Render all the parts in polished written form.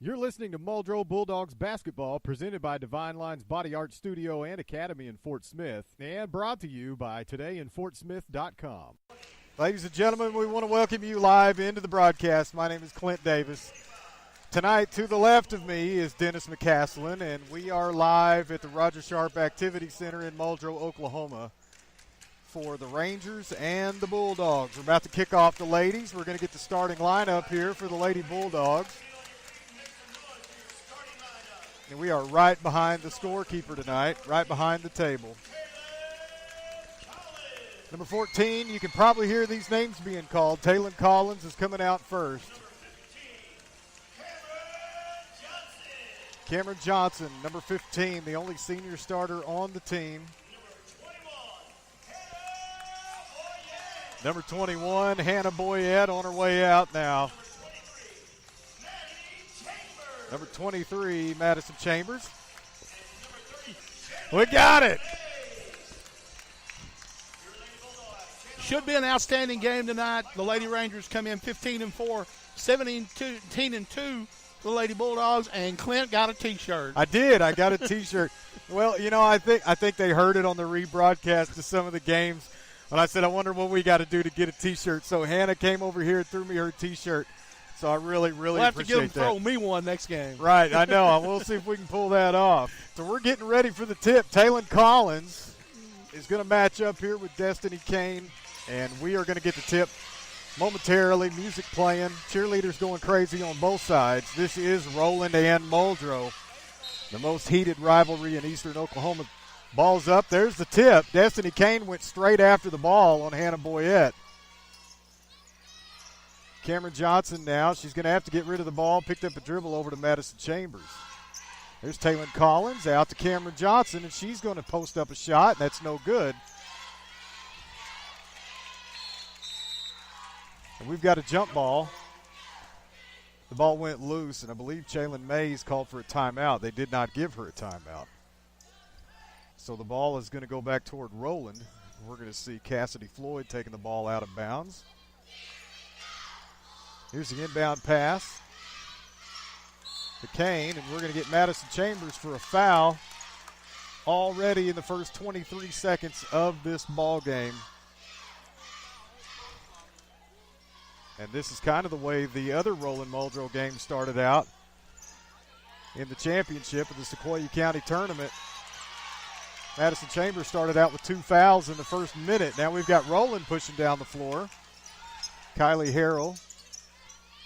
You're listening to Muldrow Bulldogs basketball, presented by Divine Line's Body Art Studio and Academy in Fort Smith, and brought to you by todayinfortsmith.com. Ladies and gentlemen, we want to welcome you live into the broadcast. My name is Clint Davis. Tonight, to the left of me is Dennis McCaslin, and we are live at the Roger Sharp Activity Center in Muldrow, Oklahoma, for the Rangers and the Bulldogs. We're about to kick off the ladies. We're going to get the starting lineup here for the Lady Bulldogs. And we are right behind the scorekeeper tonight, right behind the table. Number 14, you can probably hear these names being called. Taylor Collins is coming out first. Cameron Johnson, number 15, the only senior starter on the team. Number 21, Hannah Boyette on her way out now. Number 23, Madison Chambers. We got it. Should be an outstanding game tonight. The Lady Rangers come in 15-4, 17-2 for the Lady Bulldogs, and Clint got a T-shirt. I did. I got a T-shirt. Well, you know, I think they heard it on the rebroadcast of some of the games. And I said, I wonder what we got to do to get a T-shirt. So Hannah came over here and threw me her T-shirt. So I really we'll have appreciate to get them that. throw me one next game. Right, I know. We'll see if we can pull that off. So we're getting ready for the tip. Taylor Collins is going to match up here with Destiny Kane, and we are going to get the tip momentarily. Music playing, cheerleaders going crazy on both sides. This is Roland and Muldrow, the most heated rivalry in eastern Oklahoma. Ball's up. There's the tip. Destiny Kane went straight after the ball on Hannah Boyette. Cameron Johnson now. She's going to have to get rid of the ball. Picked up a dribble over to Madison Chambers. There's Taylor Collins out to Cameron Johnson, and she's going to post up a shot, and that's no good. And we've got a jump ball. The ball went loose, and I believe Jalen Mays called for a timeout. They did not give her a timeout. So the ball is going to go back toward Roland. We're going to see Cassidy Floyd taking the ball out of bounds. Here's the inbound pass to Kane, and we're going to get Madison Chambers for a foul already in the first 23 seconds of this ball game. And this is kind of the way the other Roland Muldrow game started out in the championship of the Sequoia County tournament. Madison Chambers started out with 2 fouls in the first minute. Now we've got Roland pushing down the floor. Kylie Harrell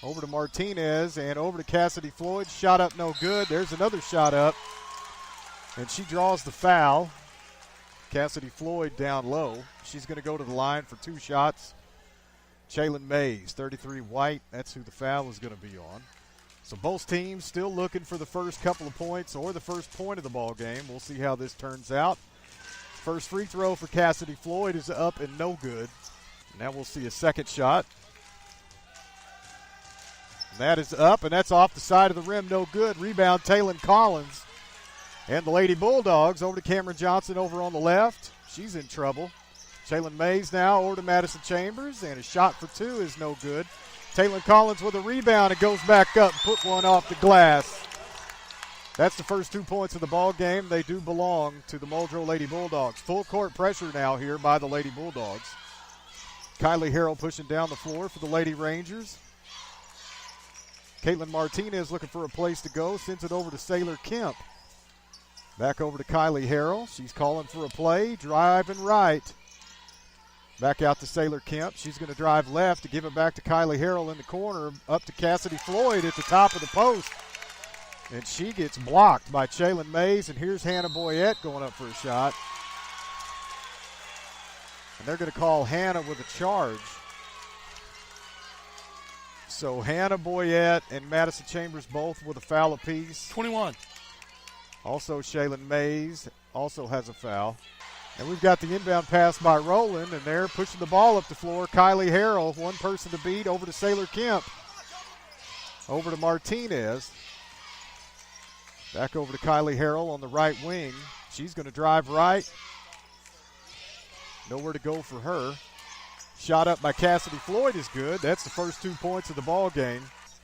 over to Martinez and over to Cassidy Floyd. Shot up no good. There's another shot up. And she draws the foul. Cassidy Floyd down low. She's going to go to the line for 2 shots. Jalen Mays, 33 white. That's who the foul is going to be on. So both teams still looking for the first couple of points or the first point of the ball game. We'll see how this turns out. First free throw for Cassidy Floyd is up and no good. Now we'll see a second shot. And that is up, and that's off the side of the rim, no good. Rebound, Taylor Collins. And the Lady Bulldogs over to Cameron Johnson over on the left. She's in trouble. Jalen Mays now over to Madison Chambers, and a shot for 2 is no good. Taylor Collins with a rebound and goes back up and put one off the glass. That's the first 2 points of the ball game. They do belong to the Muldrow Lady Bulldogs. Full court pressure now here by the Lady Bulldogs. Kylie Harrell pushing down the floor for the Lady Rangers. Caitlin Martinez looking for a place to go. Sends it over to Sailor Kemp. Back over to Kylie Harrell. She's calling for a play. Driving right. Back out to Sailor Kemp. She's going to drive left to give it back to Kylie Harrell in the corner. Up to Cassidy Floyd at the top of the post. And she gets blocked by Jalen Mays. And here's Hannah Boyette going up for a shot. And they're going to call Hannah with a charge. So Hannah Boyette and Madison Chambers both with a foul apiece. 21. Also Shaylin Mays also has a foul. And we've got the inbound pass by Roland, and they're pushing the ball up the floor. Kylie Harrell, one person to beat, over to Sailor Kemp. Over to Martinez. Back over to Kylie Harrell on the right wing. She's going to drive right. Nowhere to go for her. Shot up by Cassidy Floyd is good. That's the first 2 points of the ball game.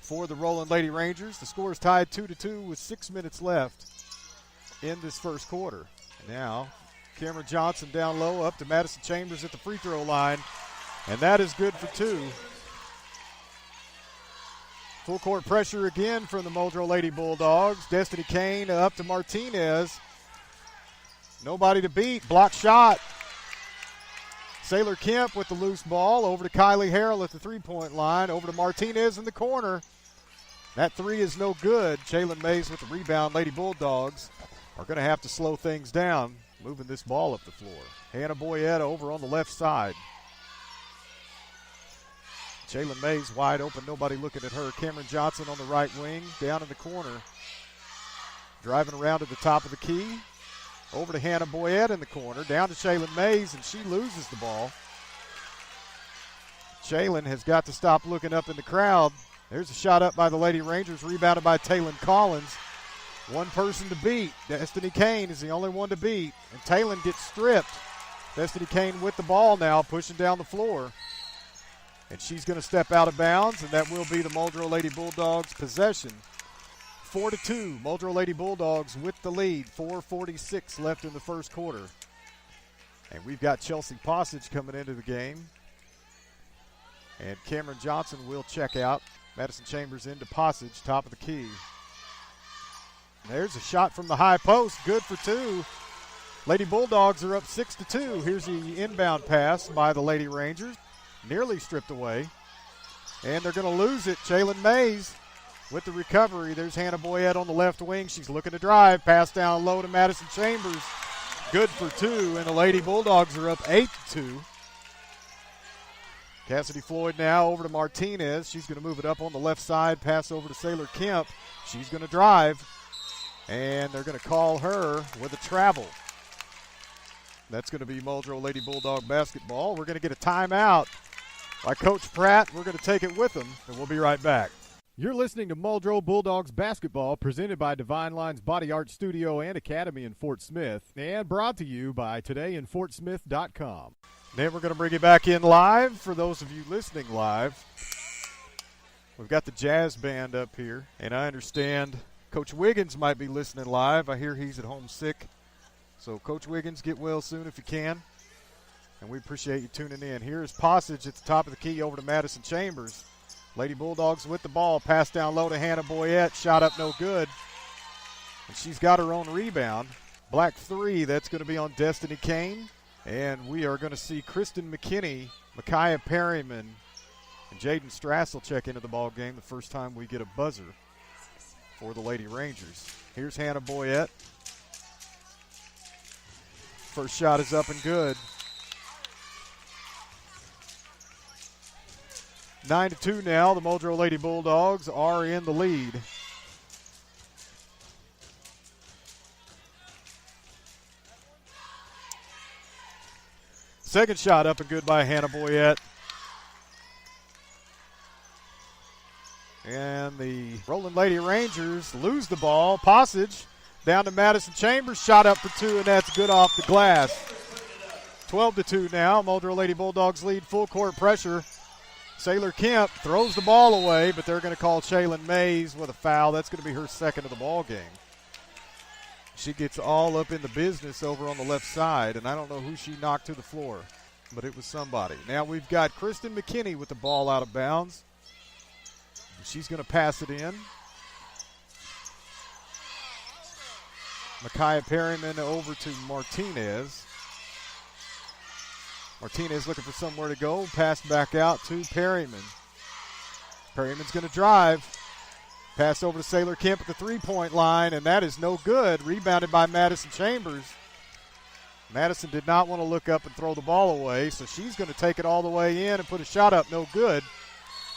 for the Roland Lady Rangers. The score is tied 2-2 with 6 minutes left in this first quarter. Now, Cameron Johnson down low, up to Madison Chambers at the free throw line, and that is good for 2. Full court pressure again from the Muldrow Lady Bulldogs. Destiny Kane up to Martinez. Nobody to beat. Block shot. Sailor Kemp with the loose ball. Over to Kylie Harrell at the three-point line. Over to Martinez in the corner. That three is no good. Jalen Mays with the rebound. Lady Bulldogs are going to have to slow things down, moving this ball up the floor. Hannah Boyetta over on the left side. Jalen Mays wide open, nobody looking at her. Cameron Johnson on the right wing, down in the corner. Driving around to the top of the key. Over to Hannah Boyette in the corner, down to Jalen Mays, and she loses the ball. Jalen has got to stop looking up in the crowd. There's a shot up by the Lady Rangers, rebounded by Taylon Collins. One person to beat. Destiny Kane is the only one to beat, and Taylon gets stripped. Destiny Kane with the ball now, pushing down the floor. And she's going to step out of bounds, and that will be the Muldrow Lady Bulldogs' possession. 4-2, Muldrow Lady Bulldogs with the lead. 4:46 left in the first quarter. And we've got Chelsea Passage coming into the game. And Cameron Johnson will check out. Madison Chambers into Passage, top of the key. And there's a shot from the high post, good for 2. Lady Bulldogs are up 6-2. Here's the inbound pass by the Lady Rangers. Nearly stripped away. And they're going to lose it. Jalen Mays with the recovery. There's Hannah Boyette on the left wing. She's looking to drive. Pass down low to Madison Chambers. Good for 2. And the Lady Bulldogs are up 8-2. Cassidy Floyd now over to Martinez. She's going to move it up on the left side. Pass over to Sailor Kemp. She's going to drive. And they're going to call her with a travel. That's going to be Muldrow Lady Bulldog basketball. We're going to get a timeout by Coach Pratt. We're going to take it with them, and we'll be right back. You're listening to Muldrow Bulldogs basketball, presented by Divine Lines Body Art Studio and Academy in Fort Smith, and brought to you by todayinfortsmith.com. Then we're going to bring you back in live for those of you listening live. We've got the jazz band up here, and I understand Coach Wiggins might be listening live. I hear he's at home sick. So, Coach Wiggins, get well soon if you can. And we appreciate you tuning in. Here's Passage at the top of the key over to Madison Chambers. Lady Bulldogs with the ball. Pass down low to Hannah Boyette. Shot up no good. And she's got her own rebound. Black 3, that's going to be on Destiny Kane. And we are going to see Kristen McKinney, Micaiah Perryman, and Jaden Strassel check into the ball game the first time we get a buzzer for the Lady Rangers. Here's Hannah Boyette. First shot is up and good. 9-2 now. The Muldrow Lady Bulldogs are in the lead. Second shot up and good by Hannah Boyette. And the Roland Lady Rangers lose the ball. Passage down to Madison Chambers. Shot up for 2, and that's good off the glass. 12-2 now. Muldrow Lady Bulldogs lead. Full court pressure. Sailor Kemp throws the ball away, but they're going to call Jalen Mays with a foul. That's going to be her second of the ball game. She gets all up in the business over on the left side, and I don't know who she knocked to the floor, but it was somebody. Now we've got Kristen McKinney with the ball out of bounds. She's going to pass it in. Micaiah Perryman over to Martinez. Martinez looking for somewhere to go. Pass back out to Perryman. Perryman's going to drive. Pass over to Sailor Kemp at the three-point line, and that is no good. Rebounded by Madison Chambers. Madison did not want to look up and throw the ball away, so she's going to take it all the way in and put a shot up. No good.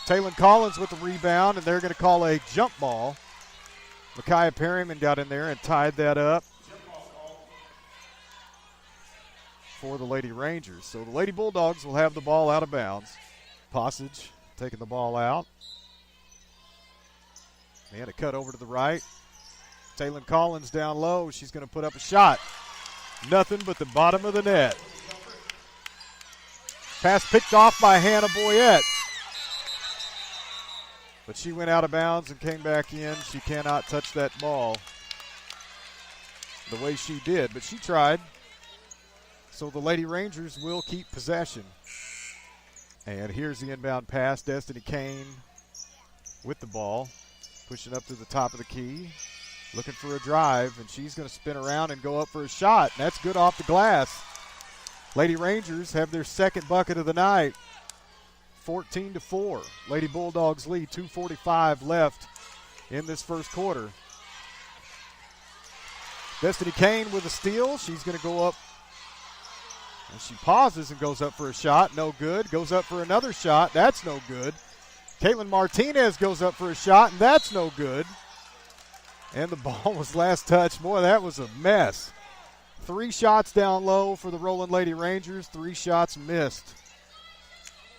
Taylon Collins with the rebound, and they're going to call a jump ball. Micaiah Perryman got in there and tied that up for the Lady Rangers. So the Lady Bulldogs will have the ball out of bounds. Passage taking the ball out. And a cut over to the right. Taylon Collins down low. She's going to put up a shot. Nothing but the bottom of the net. Pass picked off by Hannah Boyette. But she went out of bounds and came back in. She cannot touch that ball the way she did, but she tried. So the Lady Rangers will keep possession. And here's the inbound pass. Destiny Kane with the ball, pushing up to the top of the key, looking for a drive, and she's going to spin around and go up for a shot. And that's good off the glass. Lady Rangers have their second bucket of the night, 14-4. Lady Bulldogs lead, 2:45 left in this first quarter. Destiny Kane with a steal. She's going to go up, and she pauses and goes up for a shot. No good. Goes up for another shot. That's no good. Caitlin Martinez goes up for a shot, and that's no good. And the ball was last touched. Boy, that was a mess. 3 shots down low for the Roland Lady Rangers. 3 shots missed.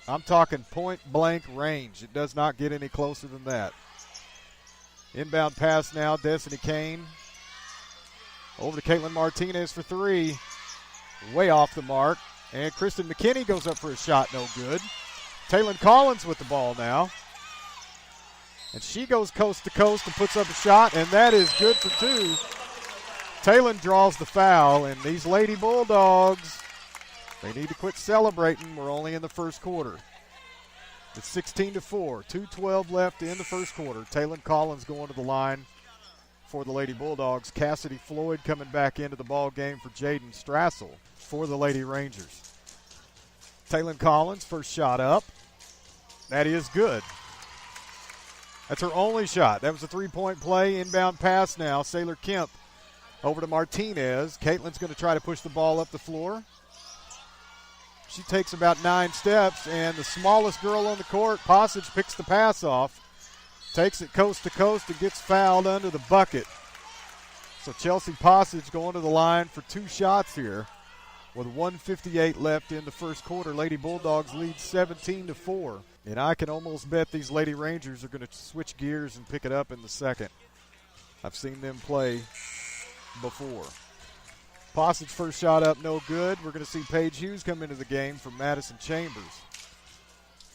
I'm talking point-blank range. It does not get any closer than that. Inbound pass now, Destiny Kane. Over to Caitlin Martinez for 3. Way off the mark. And Kristen McKinney goes up for a shot, no good. Taylon Collins with the ball now. And she goes coast to coast and puts up a shot, and that is good for 2. Taylon draws the foul, and these Lady Bulldogs, they need to quit celebrating. We're only in the first quarter. It's 16-4, 2:12 left in the first quarter. Taylon Collins going to the line for the Lady Bulldogs. Cassidy Floyd coming back into the ball game for Jaden Strassel for the Lady Rangers. Taylon Collins, first shot up. That is good. That's her only shot. That was a 3-point play. Inbound pass now. Sailor Kemp over to Martinez. Caitlin's going to try to push the ball up the floor. She takes about 9 steps, and the smallest girl on the court, Passage, picks the pass off, takes it coast to coast, and gets fouled under the bucket. So Chelsea Passage going to the line for 2 shots here with 1:58 left in the first quarter. Lady Bulldogs lead 17-4. And I can almost bet these Lady Rangers are going to switch gears and pick it up in the second. I've seen them play before. Passage first shot up, no good. We're going to see Paige Hughes come into the game from Madison Chambers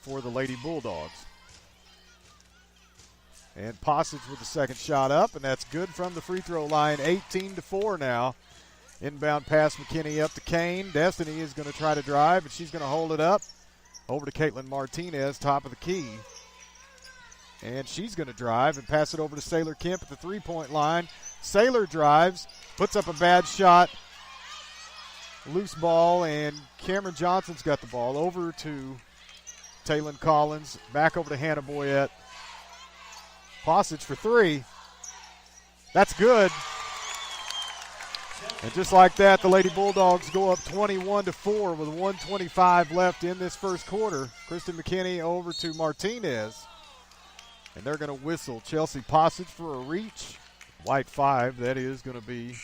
for the Lady Bulldogs. And Passage with the second shot up, and that's good from the free throw line. 18-4 now. Inbound pass, McKinney up to Kane. Destiny is going to try to drive, and she's going to hold it up. Over to Caitlin Martinez, top of the key. And she's going to drive and pass it over to Sailor Kemp at the 3-point line. Sailor drives, puts up a bad shot. Loose ball, and Cameron Johnson's got the ball. Over to Taylon Collins. Back over to Hannah Boyette. Passage for 3. That's good. And just like that, the Lady Bulldogs go up 21-4 with 1:25 left in this first quarter. Kristen McKinney over to Martinez. And they're going to whistle Chelsea Passage for a reach. White 5, that is going to be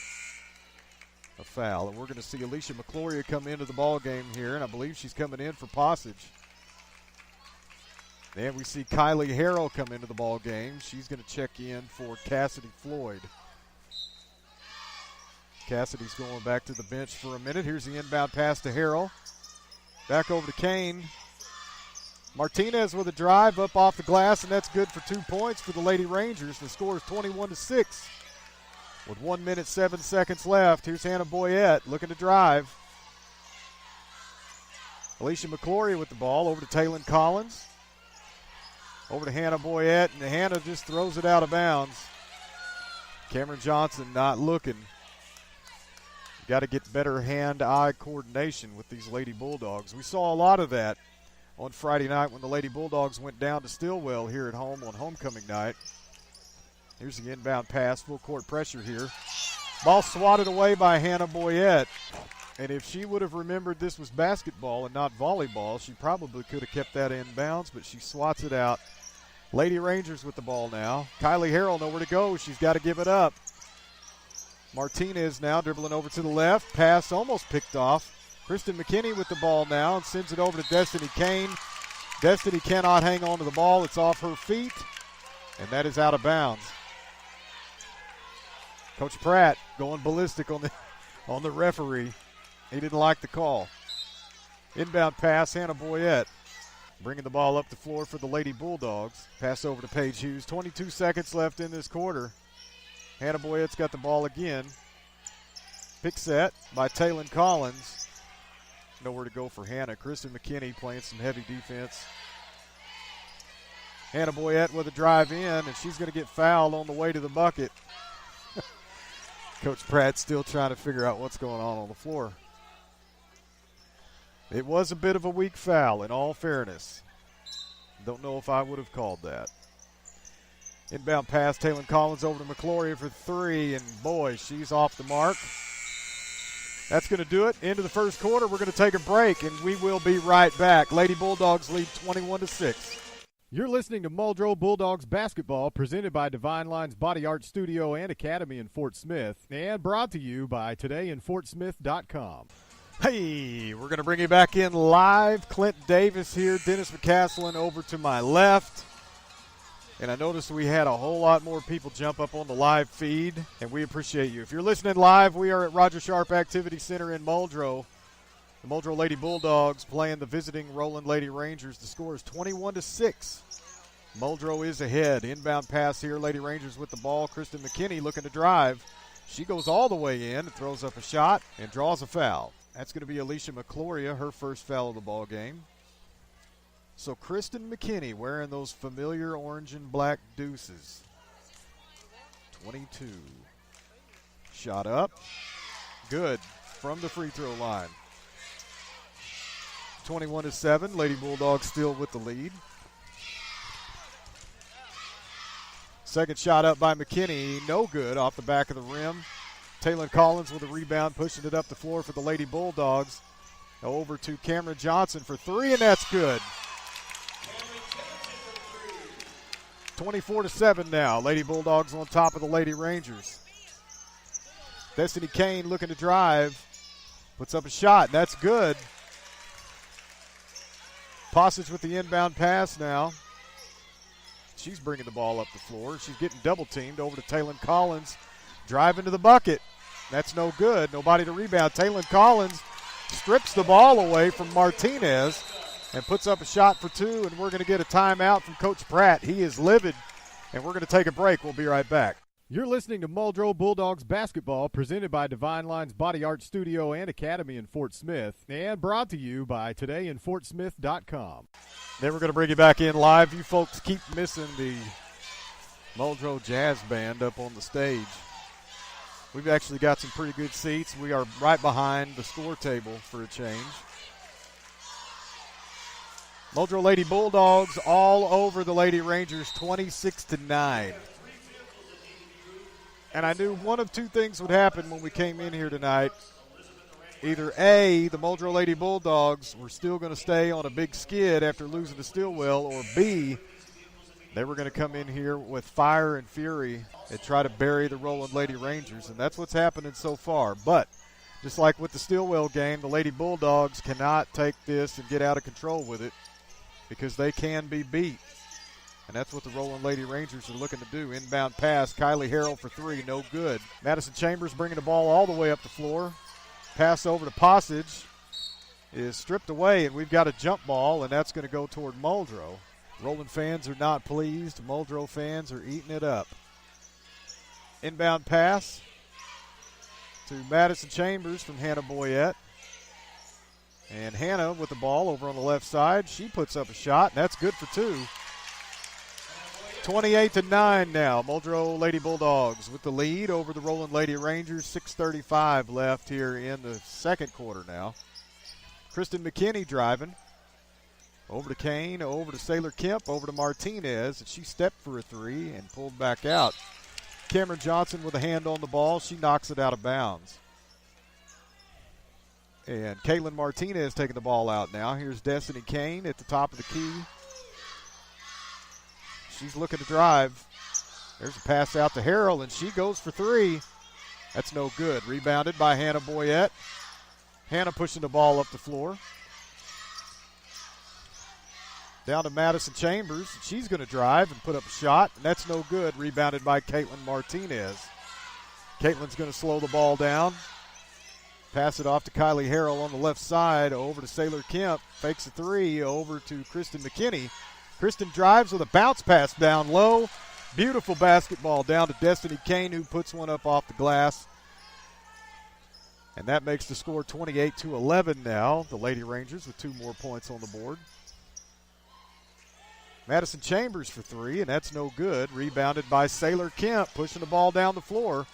a foul. And we're going to see Alicia McCloria come into the ball game here, and I believe she's coming in for Passage. And we see Kylie Harrell come into the ball game. She's going to check in for Cassidy Floyd. Cassidy's going back to the bench for a minute. Here's the inbound pass to Harrell. Back over to Kane. Martinez with a drive up off the glass, and that's good for 2 points for the Lady Rangers. The score is 21-6 with 1 minute, 7 seconds left. Here's Hannah Boyette looking to drive. Alicia McClory with the ball over to Taylon Collins. Over to Hannah Boyette, and Hannah just throws it out of bounds. Cameron Johnson not looking. Got to get better hand-eye coordination with these Lady Bulldogs. We saw a lot of that on Friday night when the Lady Bulldogs went down to Stillwell here at home on homecoming night. Here's the inbound pass, full court pressure here. Ball swatted away by Hannah Boyette. And if she would have remembered this was basketball and not volleyball, she probably could have kept that in bounds, but she swats it out. Lady Rangers with the ball now. Kylie Harrell nowhere to go. She's got to give it up. Martinez now dribbling over to the left. Pass almost picked off. Kristen McKinney with the ball now and sends it over to Destiny Kane. Destiny cannot hang on to the ball. It's off her feet, and that is out of bounds. Coach Pratt going ballistic on the referee. He didn't like the call. Inbound pass, Hannah Boyette. Bringing the ball up the floor for the Lady Bulldogs. Pass over to Paige Hughes. 22 seconds left in this quarter. Hannah Boyette's got the ball again. Pick set by Taylon Collins. Nowhere to go for Hannah. Kristen McKinney playing some heavy defense. Hannah Boyette with a drive in, and she's going to get fouled on the way to the bucket. Coach Pratt's still trying to figure out what's going on the floor. It was a bit of a weak foul, in all fairness. Don't know if I would have called that. Inbound pass, Taylon Collins over to McCloria for three, and boy, she's off the mark. That's going to do it. Into the first quarter, we're going to take a break, and we will be right back. Lady Bulldogs lead 21-6. You're listening to Muldrow Bulldogs basketball, presented by Divine Lines Body Art Studio and Academy in Fort Smith, and brought to you by todayinfortsmith.com. Hey, we're going to bring you back in live. Clint Davis here, Dennis McCaslin over to my left. And I noticed we had a whole lot more people jump up on the live feed, and we appreciate you. If you're listening live, we are at Roger Sharp Activity Center in Muldrow. The Muldrow Lady Bulldogs playing the visiting Roland Lady Rangers. The score is 21-6. Muldrow is ahead. Inbound pass here. Lady Rangers with the ball. Kristen McKinney looking to drive. She goes all the way in, throws up a shot, and draws a foul. That's going to be Alicia McCloria, her first foul of the ball game. So Kristen McKinney wearing those familiar orange and black deuces. 22. Shot up. Good from the free throw line. 21-7. Lady Bulldogs still with the lead. Second shot up by McKinney. No good off the back of the rim. Taylon Collins with a rebound, pushing it up the floor for the Lady Bulldogs. Over to Cameron Johnson for three, and that's good. 24-7 now. Lady Bulldogs on top of the Lady Rangers. Destiny Kane looking to drive. Puts up a shot, and that's good. Passage with the inbound pass now. She's bringing the ball up the floor. She's getting double-teamed over to Taylon Collins. Driving to the bucket. That's no good. Nobody to rebound. Taylon Collins strips the ball away from Martinez and puts up a shot for two, and we're going to get a timeout from Coach Pratt. He is livid, and we're going to take a break. We'll be right back. You're listening to Muldrow Bulldogs basketball, presented by Divine Lines Body Art Studio and Academy in Fort Smith, and brought to you by todayinfortsmith.com. Then we're going to bring you back in live. You folks keep missing the Muldrow Jazz Band up on the stage. We've actually got some pretty good seats. We are right behind the score table for a change. Muldrow Lady Bulldogs all over the Lady Rangers, 26-9. And I knew one of two things would happen when we came in here tonight. Either A, the Muldrow Lady Bulldogs were still going to stay on a big skid after losing to Stillwell, or B, they were going to come in here with fire and fury and try to bury the Roland Lady Rangers, and that's what's happening so far. But just like with the Stillwell game, the Lady Bulldogs cannot take this and get out of control with it because they can be beat. And that's what the Roland Lady Rangers are looking to do. Inbound pass, Kylie Harrell for three, no good. Madison Chambers bringing the ball all the way up the floor. Pass over to Passage is stripped away, and we've got a jump ball, and that's going to go toward Muldrow. Roland fans are not pleased. Muldrow fans are eating it up. Inbound pass to Madison Chambers from Hannah Boyette. And Hannah with the ball over on the left side. She puts up a shot, and that's good for two. 28-9 now. Muldrow Lady Bulldogs with the lead over the Roland Lady Rangers. 6:35 left here in the second quarter now. Kristen McKinney driving. Over to Kane, over to Saylor Kemp, over to Martinez, and she stepped for a three and pulled back out. Cameron Johnson with a hand on the ball. She knocks it out of bounds. And Caitlin Martinez taking the ball out now. Here's Destiny Kane at the top of the key. She's looking to drive. There's a pass out to Harrell, and she goes for three. That's no good. Rebounded by Hannah Boyette. Hannah pushing the ball up the floor. Down to Madison Chambers. She's going to drive and put up a shot, and that's no good. Rebounded by Caitlin Martinez. Caitlin's going to slow the ball down. Pass it off to Kylie Harrell on the left side, over to Sailor Kemp. Fakes a three, over to Kristen McKinney. Kristen drives with a bounce pass down low. Beautiful basketball down to Destiny Kane, who puts one up off the glass. And that makes the score 28-11 now. The Lady Rangers with 2 more points on the board. Madison Chambers for 3, and that's no good. Rebounded by Sailor Kemp, pushing the ball down the floor.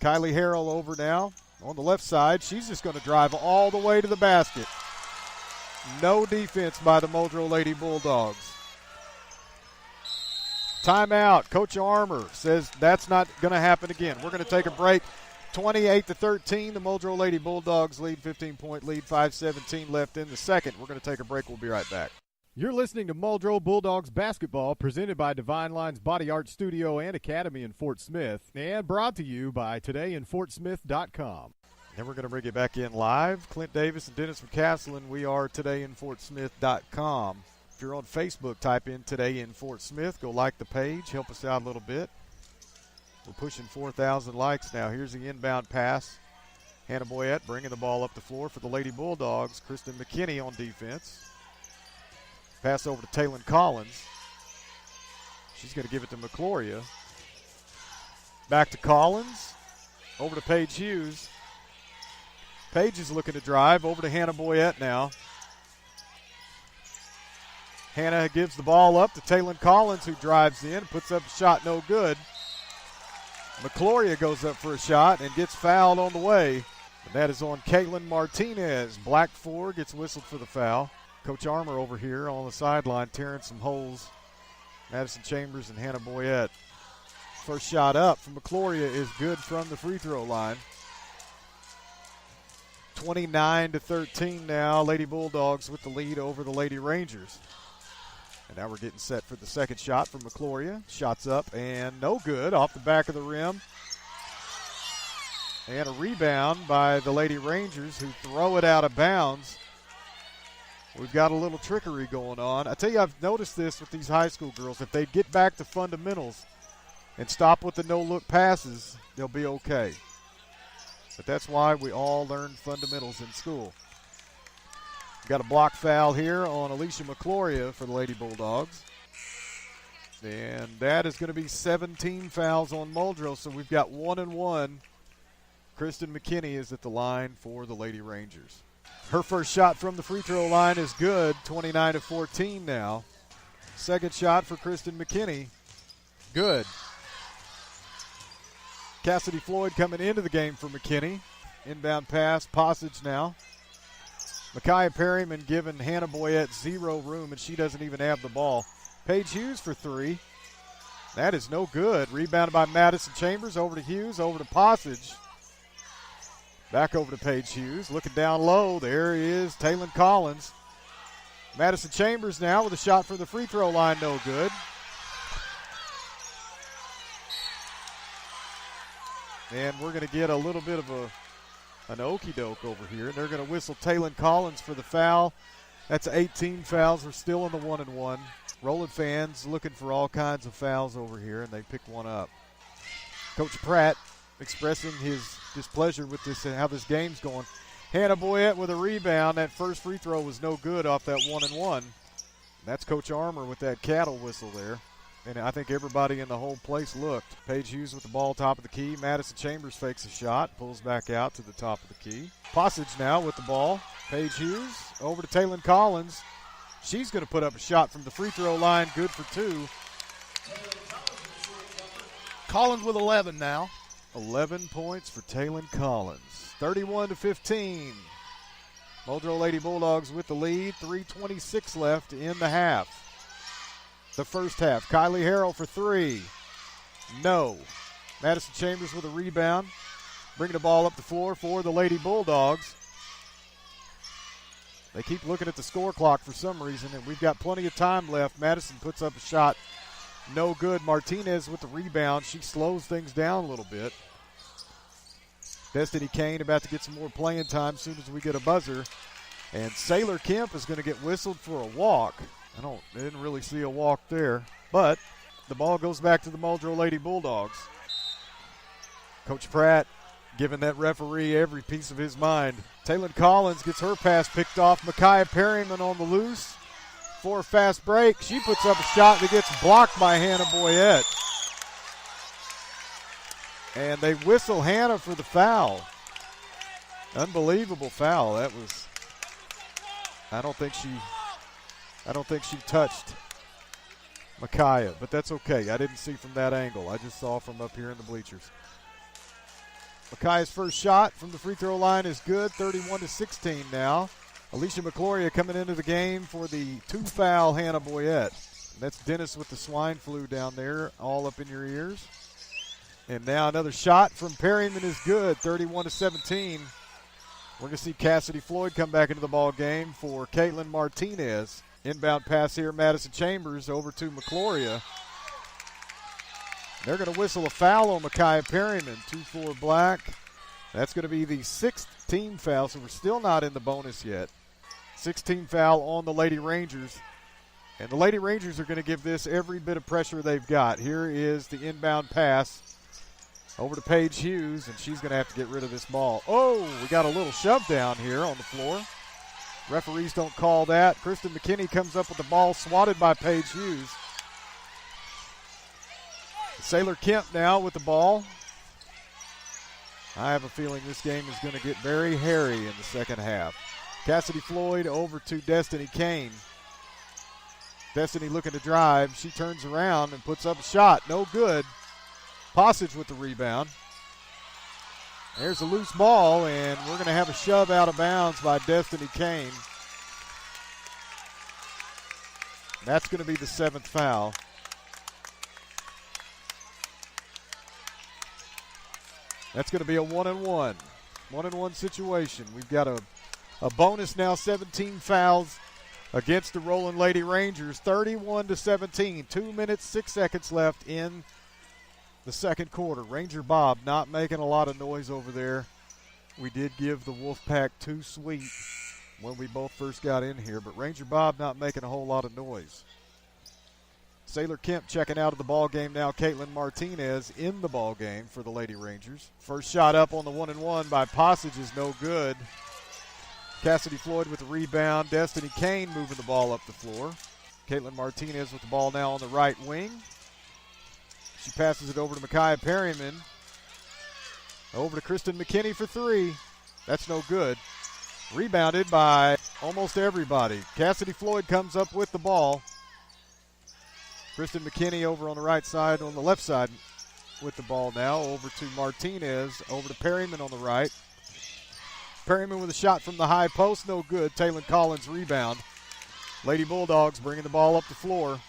Kylie Harrell over now on the left side. She's just going to drive all the way to the basket. No defense by the Muldrow Lady Bulldogs. Timeout. Coach Armour says that's not going to happen again. We're going to take a break. 28-13. The Muldrow Lady Bulldogs lead, 15-point lead, 5:17 left in the second. We're going to take a break. We'll be right back. You're listening to Muldrow Bulldogs basketball, presented by Divine Lines Body Art Studio and Academy in Fort Smith, and brought to you by todayinfortsmith.com. Then we're going to bring you back in live. Clint Davis and Dennis McCaslin. We are todayinfortsmith.com. If you're on Facebook, type in Today in Fort Smith. Go like the page. Help us out a little bit. We're pushing 4,000 likes now. Here's the inbound pass. Hannah Boyette bringing the ball up the floor for the Lady Bulldogs. Kristen McKinney on defense. Pass over to Taylon Collins. She's going to give it to McCloria. Back to Collins. Over to Paige Hughes. Paige is looking to drive. Over to Hannah Boyette now. Hannah gives the ball up to Taylon Collins, who drives in, puts up a shot, no good. McCloria goes up for a shot and gets fouled on the way. And that is on Caitlin Martinez. Black 4 gets whistled for the foul. Coach Armour over here on the sideline tearing some holes. Madison Chambers and Hannah Boyette. First shot up from McCloria is good from the free throw line. 29-13 now. Lady Bulldogs with the lead over the Lady Rangers. And now we're getting set for the second shot from McCloria. Shots up and no good, off the back of the rim. And a rebound by the Lady Rangers, who throw it out of bounds. We've got a little trickery going on. I tell you, I've noticed this with these high school girls. If they get back to fundamentals and stop with the no-look passes, they'll be okay. But that's why we all learn fundamentals in school. Got a block foul here on Alicia McCloria for the Lady Bulldogs. And that is going to be 17 fouls on Muldrow, so we've got 1-1. Kristen McKinney is at the line for the Lady Rangers. Her first shot from the free throw line is good, 29-14 now. Second shot for Kristen McKinney, good. Cassidy Floyd coming into the game for McKinney. Inbound pass, Passage now. Micaiah Perryman giving Hannah Boyette 0 room, and she doesn't even have the ball. Paige Hughes for 3. That is no good. Rebounded by Madison Chambers, over to Hughes, over to Passage. Back over to Paige Hughes, looking down low. There he is, Taylon Collins. Madison Chambers now with a shot from the free throw line, no good. And we're going to get a little bit of an okey-doke over here. They're going to whistle Taylon Collins for the foul. That's 18 fouls. We're still in the 1-1. Roland fans looking for all kinds of fouls over here, and they pick one up. Coach Pratt expressing his displeasure with this and how this game's going. Hannah Boyette with a rebound. That first free throw was no good off that 1-1. That's Coach Armour with that cattle whistle there. And I think everybody in the whole place looked. Paige Hughes with the ball top of the key. Madison Chambers fakes a shot, pulls back out to the top of the key. Passage now with the ball. Paige Hughes over to Taylon Collins. She's going to put up a shot from the free throw line, good for 2. Collins with 11 now. 11 points for Taylon Collins. 31-15. Muldrow Lady Bulldogs with the lead. 3:26 left in the half. The first half. Kylie Harrell for 3. No. Madison Chambers with a rebound. Bringing the ball up the floor for the Lady Bulldogs. They keep looking at the score clock for some reason, and we've got plenty of time left. Madison puts up a shot. No good. Martinez with the rebound. She slows things down a little bit. Destiny Kane about to get some more playing time as soon as we get a buzzer. And Sailor Kemp is going to get whistled for a walk. I didn't really see a walk there. But the ball goes back to the Muldrow Lady Bulldogs. Coach Pratt giving that referee every piece of his mind. Taylor Collins gets her pass picked off. Micaiah Perryman on the loose for a fast break. She puts up a shot that gets blocked by Hannah Boyette. And they whistle Hannah for the foul. Unbelievable foul. That was, I don't think she touched Micaiah, but that's okay. I didn't see from that angle. I just saw from up here in the bleachers. Micaiah's first shot from the free throw line is good, 31-16 now. Alicia McCloria coming into the game for the 2-foul Hannah Boyette. That's Dennis with the swine flu down there, all up in your ears. And now another shot from Perryman is good, 31-17. We're going to see Cassidy Floyd come back into the ball game for Caitlin Martinez. Inbound pass here, Madison Chambers over to McCloria. They're going to whistle a foul on Micaiah Perryman, 2-4 black. That's going to be the 6th team foul, so we're still not in the bonus yet. 16 foul on the Lady Rangers. And the Lady Rangers are going to give this every bit of pressure they've got. Here is the inbound pass over to Paige Hughes, and she's going to have to get rid of this ball. Oh, we got a little shove down here on the floor. Referees don't call that. Kristen McKinney comes up with the ball swatted by Paige Hughes. Sailor Kemp now with the ball. I have a feeling this game is going to get very hairy in the second half. Cassidy Floyd over to Destiny Kane. Destiny looking to drive. She turns around and puts up a shot. No good. Passage with the rebound. There's a loose ball, and we're going to have a shove out of bounds by Destiny Kane. That's going to be the 7th foul. That's going to be a 1-and-1. 1-and-1 situation. We've got a bonus now, 17 fouls against the Roland Lady Rangers, 31-17. 2 minutes, 6 seconds left in the second quarter. Ranger Bob not making a lot of noise over there. We did give the Wolfpack 2 sweet when we both first got in here, but Ranger Bob not making a whole lot of noise. Sailor Kemp checking out of the ball game now. Caitlin Martinez in the ball game for the Lady Rangers. First shot up on the 1-and-1 by Passage is no good. Cassidy Floyd with the rebound. Destiny Kane moving the ball up the floor. Caitlin Martinez with the ball now on the right wing. She passes it over to Micaiah Perryman. Over to Kristen McKinney for 3. That's no good. Rebounded by almost everybody. Cassidy Floyd comes up with the ball. Kristen McKinney over on the right side, on the left side with the ball now. Over to Martinez, over to Perryman on the right. Perryman with a shot from the high post, no good. Taylor Collins rebound. Lady Bulldogs bringing the ball up the floor.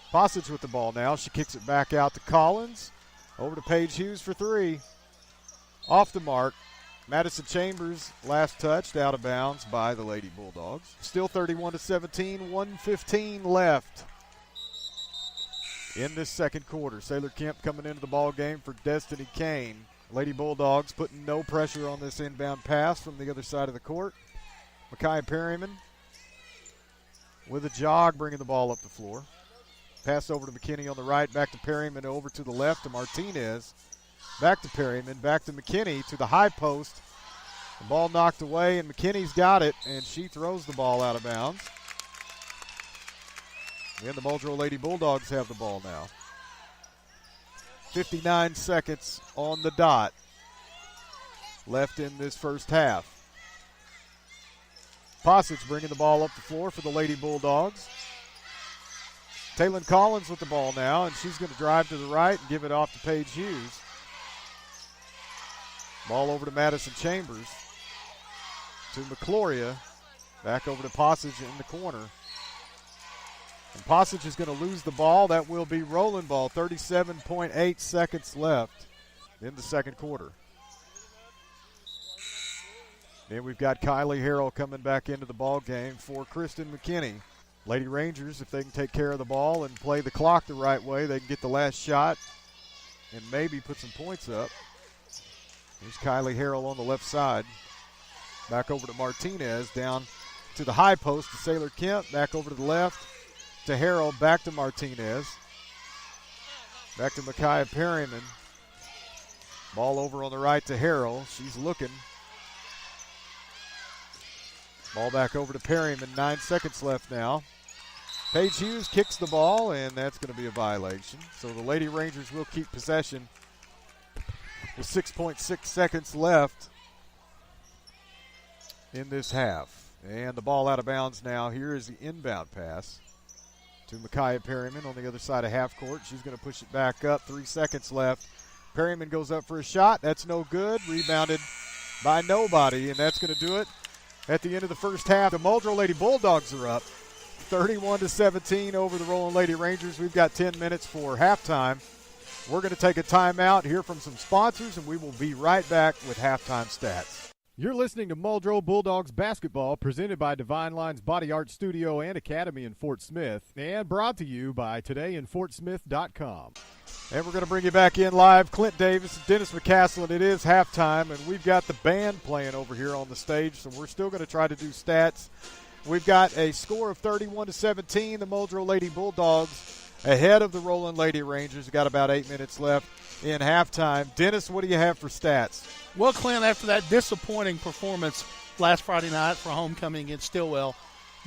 Passage with the ball now. She kicks it back out to Collins. Over to Paige Hughes for 3. Off the mark. Madison Chambers, last touched, out of bounds by the Lady Bulldogs. Still 31-17, 1:15 left in this second quarter. Sailor Kemp coming into the ball game for Destiny Kane. Lady Bulldogs putting no pressure on this inbound pass from the other side of the court. Micaiah Perryman with a jog, bringing the ball up the floor. Pass over to McKinney on the right, back to Perryman, over to the left to Martinez. Back to Perryman, back to McKinney to the high post. The ball knocked away, and McKinney's got it, and she throws the ball out of bounds. And the Muldrow Lady Bulldogs have the ball now. 59 seconds on the dot left in this first half. Passage bringing the ball up the floor for the Lady Bulldogs. Taylor Collins with the ball now, and she's going to drive to the right and give it off to Paige Hughes. Ball over to Madison Chambers. To McCloria. Back over to Passage in the corner. And Passage is going to lose the ball. That will be Roland ball. 37.8 seconds left in the second quarter. Then we've got Kylie Harrell coming back into the ball game for Kristen McKinney. Lady Rangers, if they can take care of the ball and play the clock the right way, they can get the last shot and maybe put some points up. Here's Kylie Harrell on the left side. Back over to Martinez, down to the high post to Sailor Kemp. Back over to the left to Harrell, back to Martinez. Back to Micaiah Perryman. Ball over on the right to Harrell. She's looking. Ball back over to Perryman. 9 seconds left now. Paige Hughes kicks the ball, and that's going to be a violation. So the Lady Rangers will keep possession with 6.6 seconds left in this half. And the ball out of bounds now. Here is the inbound pass to Micaiah Perryman on the other side of half court. She's going to push it back up. 3 seconds left. Perryman goes up for a shot. That's no good. Rebounded by nobody, and that's going to do it. At the end of the first half, the Muldrow Lady Bulldogs are up 31-17 over the Roland Lady Rangers. We've got 10 minutes for halftime. We're going to take a timeout, hear from some sponsors, and we will be right back with halftime stats. You're listening to Muldrow Bulldogs basketball, presented by Divine Lines Body Art Studio and Academy in Fort Smith, and brought to you by todayinfortsmith.com. And we're going to bring you back in live. Clint Davis and Dennis McCaslin. It is halftime, and we've got the band playing over here on the stage, so we're still going to try to do stats. We've got a score of 31-17. The Muldrow Lady Bulldogs ahead of the Roland Lady Rangers. We've got about 8 minutes left in halftime. Dennis, what do you have for stats? Well, Clint, after that disappointing performance last Friday night for homecoming against Stillwell,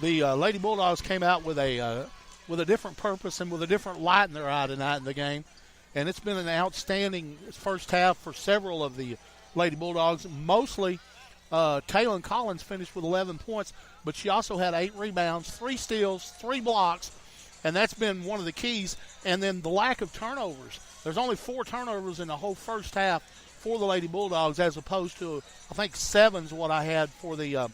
the Lady Bulldogs came out with a different purpose and with a different light in their eye tonight in the game. And it's been an outstanding first half for several of the Lady Bulldogs. Mostly, Taylor Collins finished with 11 points, but she also had 8 rebounds, 3 steals, 3 blocks, and that's been one of the keys. And then the lack of turnovers. There's only 4 turnovers in the whole first half for the Lady Bulldogs, as opposed to, I think, 7's what I had for the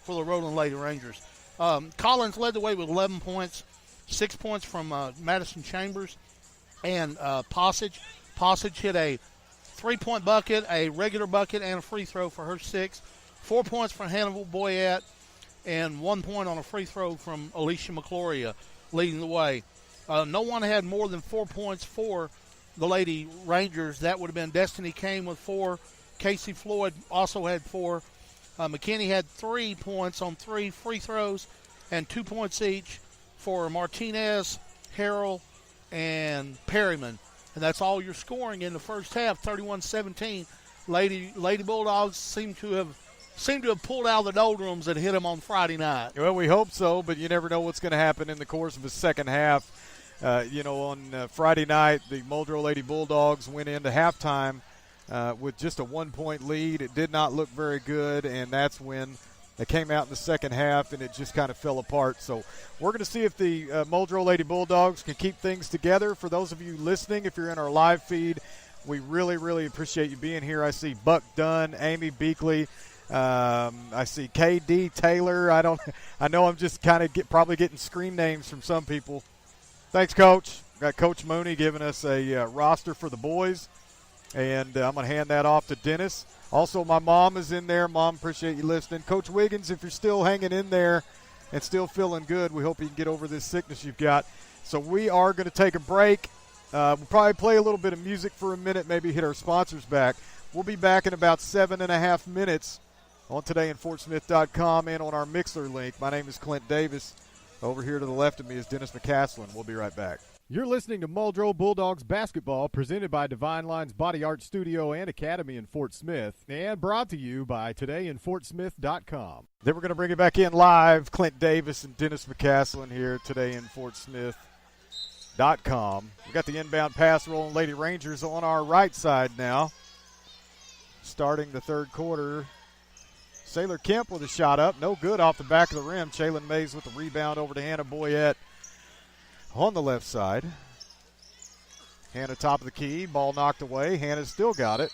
Roland Lady Rangers. Collins led the way with 11 points, 6 points from Madison Chambers and Passage. Passage hit a 3-point bucket, a regular bucket, and a free throw for her 6. 4 points from Hannibal Boyette, and 1 point on a free throw from Alicia McCloria, leading the way. No one had more than 4 points for the Lady Rangers. That would have been Destiny Kane with 4. Casey Floyd also had 4. McKinney had 3 points on 3 free throws, and 2 points each for Martinez, Harrell, and Perryman. And that's all you're scoring in the first half, 31-17. Lady Bulldogs seem to have pulled out of the doldrums that hit them on Friday night. Well, we hope so, but you never know what's going to happen in the course of the second half. On Friday night, the Muldrow Lady Bulldogs went into halftime with just a 1-point lead. It did not look very good, and that's when they came out in the second half, and it just kind of fell apart. So we're going to see if the Muldrow Lady Bulldogs can keep things together. For those of you listening, if you're in our live feed, we really, really appreciate you being here. I see Buck Dunn, Amy Beakley. I see KD Taylor. I know I'm just kind of probably getting screen names from some people. Thanks, Coach. Got Coach Mooney giving us a roster for the boys, and I'm going to hand that off to Dennis. Also, my mom is in there. Mom, appreciate you listening. Coach Wiggins, if you're still hanging in there and still feeling good, we hope you can get over this sickness you've got. So we are going to take a break. We'll probably play a little bit of music for a minute, maybe hit our sponsors back. We'll be back in about 7.5 minutes on todayinfortsmith.com and on our Mixler link. My name is Clint Davis. Over here to the left of me is Dennis McCaslin. We'll be right back. You're listening to Muldrow Bulldogs basketball, presented by Divine Lines Body Art Studio and Academy in Fort Smith, and brought to you by todayinfortsmith.com. Then we're going to bring it back in live. Clint Davis and Dennis McCaslin here today in fortsmith.com. We got the inbound pass rolling. Lady Rangers on our right side now. Starting the third quarter. Sailor Kemp with a shot up. No good off the back of the rim. Shaylin Mays with the rebound over to Hannah Boyette on the left side. Hannah top of the key. Ball knocked away. Hannah's still got it.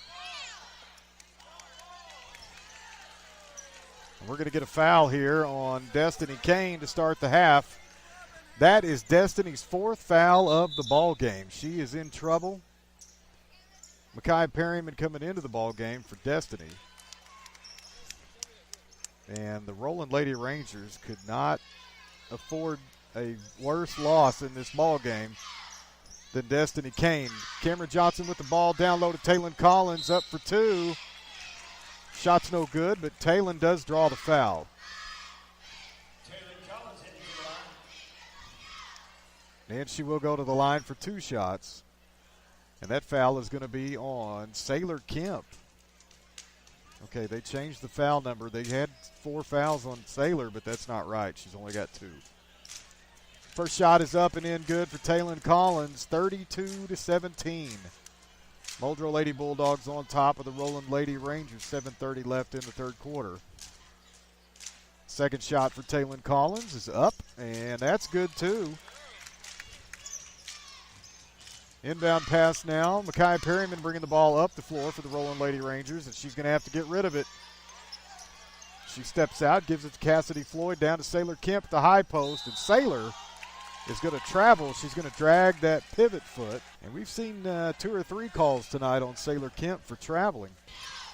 We're going to get a foul here on Destiny Kane to start the half. That is Destiny's 4th foul of the ball game. She is in trouble. Micaiah Perryman coming into the ball game for Destiny. And the Roland Lady Rangers could not afford a worse loss in this ball game than Destiny Kane. Cameron Johnson with the ball down low to Taylon Collins, up for 2. Shot's no good, but Taylon does draw the foul. And she will go to the line for 2 shots. And that foul is going to be on Sailor Kemp. Okay, they changed the foul number. They had 4 fouls on Sailor, but that's not right. She's only got 2. First shot is up and in, good for Taylon Collins, 32-17. Muldrow Lady Bulldogs on top of the Roland Lady Rangers, 7:30 left in the third quarter. Second shot for Taylon Collins is up, and that's good too. Inbound pass now. Micaiah Perryman bringing the ball up the floor for the Roland Lady Rangers, and she's going to have to get rid of it. She steps out, gives it to Cassidy Floyd, down to Sailor Kemp at the high post, and Sailor is going to travel. She's going to drag that pivot foot, and we've seen 2 or 3 calls tonight on Sailor Kemp for traveling.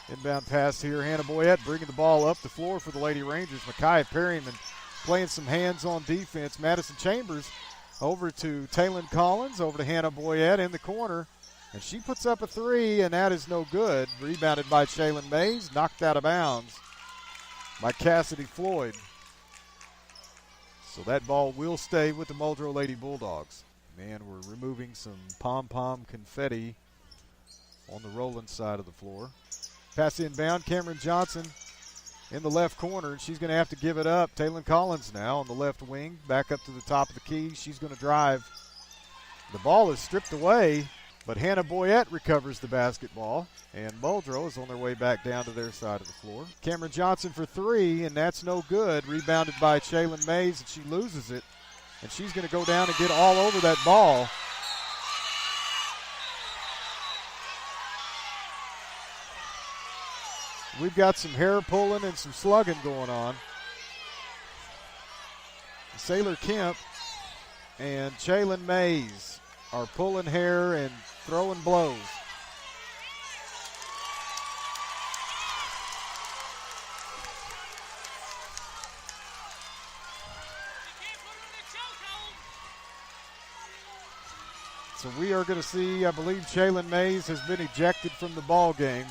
Inbound pass here. Hannah Boyette bringing the ball up the floor for the Lady Rangers. Micaiah Perryman playing some hands-on defense. Madison Chambers over to Taylon Collins, over to Hannah Boyette in the corner, and she puts up a 3, and that is no good. Rebounded by Shaylin Mays, knocked out of bounds by Cassidy Floyd. So that ball will stay with the Muldrow Lady Bulldogs. Man, we're removing some pom-pom confetti on the Roland side of the floor. Pass inbound, Cameron Johnson in the left corner, and she's going to have to give it up. Taylon Collins now on the left wing, back up to the top of the key. She's going to drive. The ball is stripped away, but Hannah Boyette recovers the basketball, and Muldrow is on their way back down to their side of the floor. Cameron Johnson for 3, and that's no good. Rebounded by Shaylin Mays, and she loses it, and she's going to go down and get all over that ball. We've got some hair pulling and some slugging going on. Sailor Kemp and Shaylin Mays are pulling hair and throwing blows. So we are going to see, I believe Shaylin Mays has been ejected from the ball game.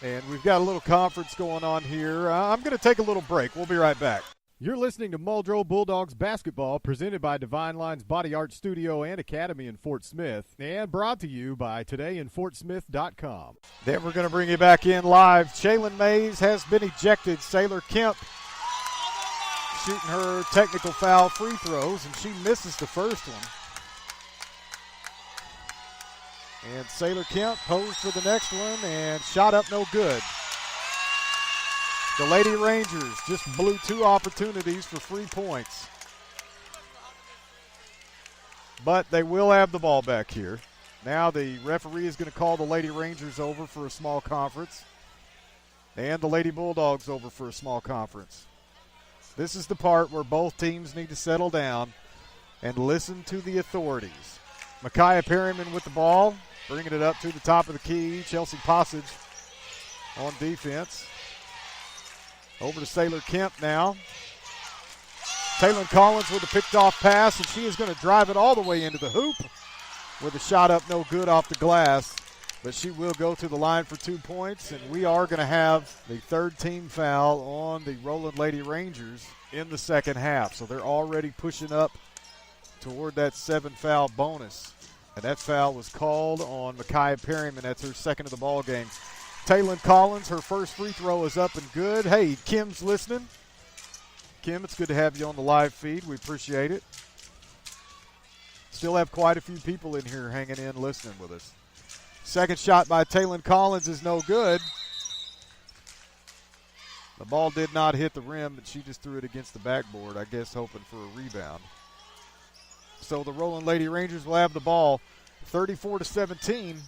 And we've got a little conference going on here. I'm going to take a little break. We'll be right back. You're listening to Muldrow Bulldogs basketball, presented by Divine Line's Body Art Studio and Academy in Fort Smith, and brought to you by todayinfortsmith.com. Then we're going to bring you back in live. Shaylin Mays has been ejected. Sailor Kemp shooting her technical foul free throws, and she misses the first one. And Sailor Kemp posed for the next one and shot up no good. The Lady Rangers just blew 2 opportunities for 3 points. But they will have the ball back here. Now the referee is going to call the Lady Rangers over for a small conference. And the Lady Bulldogs over for a small conference. This is the part where both teams need to settle down and listen to the authorities. Micaiah Perryman with the ball, bringing it up to the top of the key. Chelsea Passage on defense. Over to Sailor Kemp now. Taylon Collins with a picked off pass, and she is going to drive it all the way into the hoop with a shot up no good off the glass. But she will go to the line for 2 points, and we are going to have the 3rd team foul on the Roland Lady Rangers in the second half. So they're already pushing up toward that 7 foul bonus. And that foul was called on Micaiah Perryman. That's her 2nd of the ball game. Taylon Collins, her first free throw is up and good. Hey, Kim's listening. Kim, it's good to have you on the live feed. We appreciate it. Still have quite a few people in here hanging in, listening with us. Second shot by Taylon Collins is no good. The ball did not hit the rim, but she just threw it against the backboard, I guess hoping for a rebound. So the Roland Lady Rangers will have the ball, 34-17.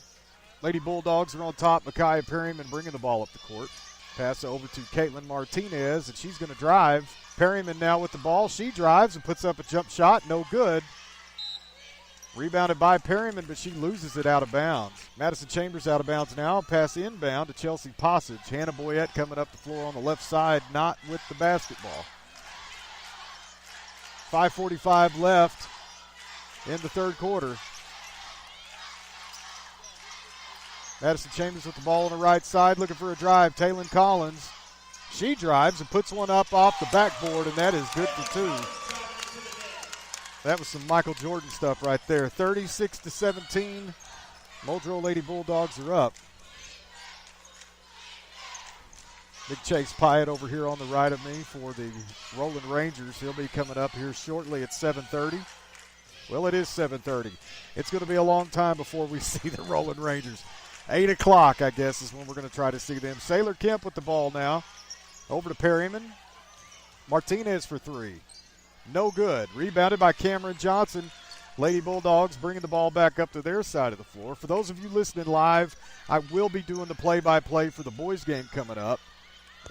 Lady Bulldogs are on top. Micaiah Perryman bringing the ball up the court. Pass over to Caitlin Martinez, and she's going to drive. Perryman now with the ball. She drives and puts up a jump shot. No good. Rebounded by Perryman, but she loses it out of bounds. Madison Chambers out of bounds now. Pass inbound to Chelsea Passage. Hannah Boyette coming up the floor on the left side, not with the basketball. 5:45 left in the third quarter. Madison Chambers with the ball on the right side, looking for a drive. Taylon Collins, she drives and puts one up off the backboard, and that is good for two. That was some Michael Jordan stuff right there. 36-17, Muldrow Lady Bulldogs are up. Big Chase Pyatt over here on the right of me for the Roland Rangers. He'll be coming up here shortly at 7:30. Well, it is 7:30. It's going to be a long time before we see the Roland Rangers. 8 o'clock, I guess, is when we're going to try to see them. Sailor Kemp with the ball now. Over to Perryman. Martinez for three. No good. Rebounded by Cameron Johnson. Lady Bulldogs bringing the ball back up to their side of the floor. For those of you listening live, I will be doing the play-by-play for the boys game coming up.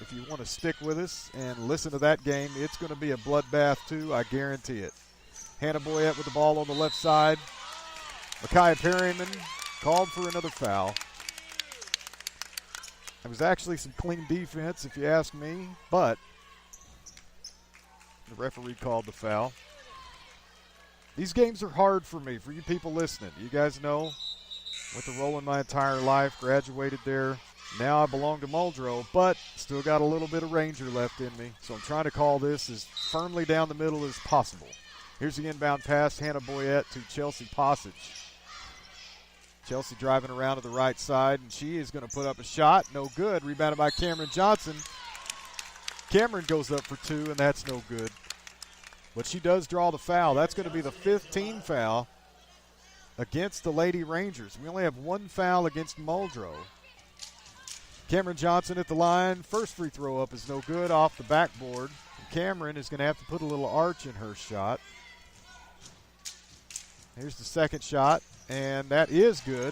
If you want to stick with us and listen to that game, it's going to be a bloodbath too, I guarantee it. Hannah Boyette with the ball on the left side. Micaiah Perryman called for another foul. It was actually some clean defense, if you ask me, but the referee called the foul. These games are hard for me, for you people listening. You guys know, went to Roland my entire life, graduated there. Now I belong to Muldrow, but still got a little bit of Ranger left in me, so I'm trying to call this as firmly down the middle as possible. Here's the inbound pass, Hannah Boyette to Chelsea Passage. Chelsea driving around to the right side, and she is going to put up a shot. No good. Rebounded by Cameron Johnson. Cameron goes up for two, and that's no good. But she does draw the foul. That's going to be the 15th foul against the Lady Rangers. We only have one foul against Muldrow. Cameron Johnson at the line. First free throw up is no good, off the backboard. Cameron is going to have to put a little arch in her shot. Here's the second shot, and that is good.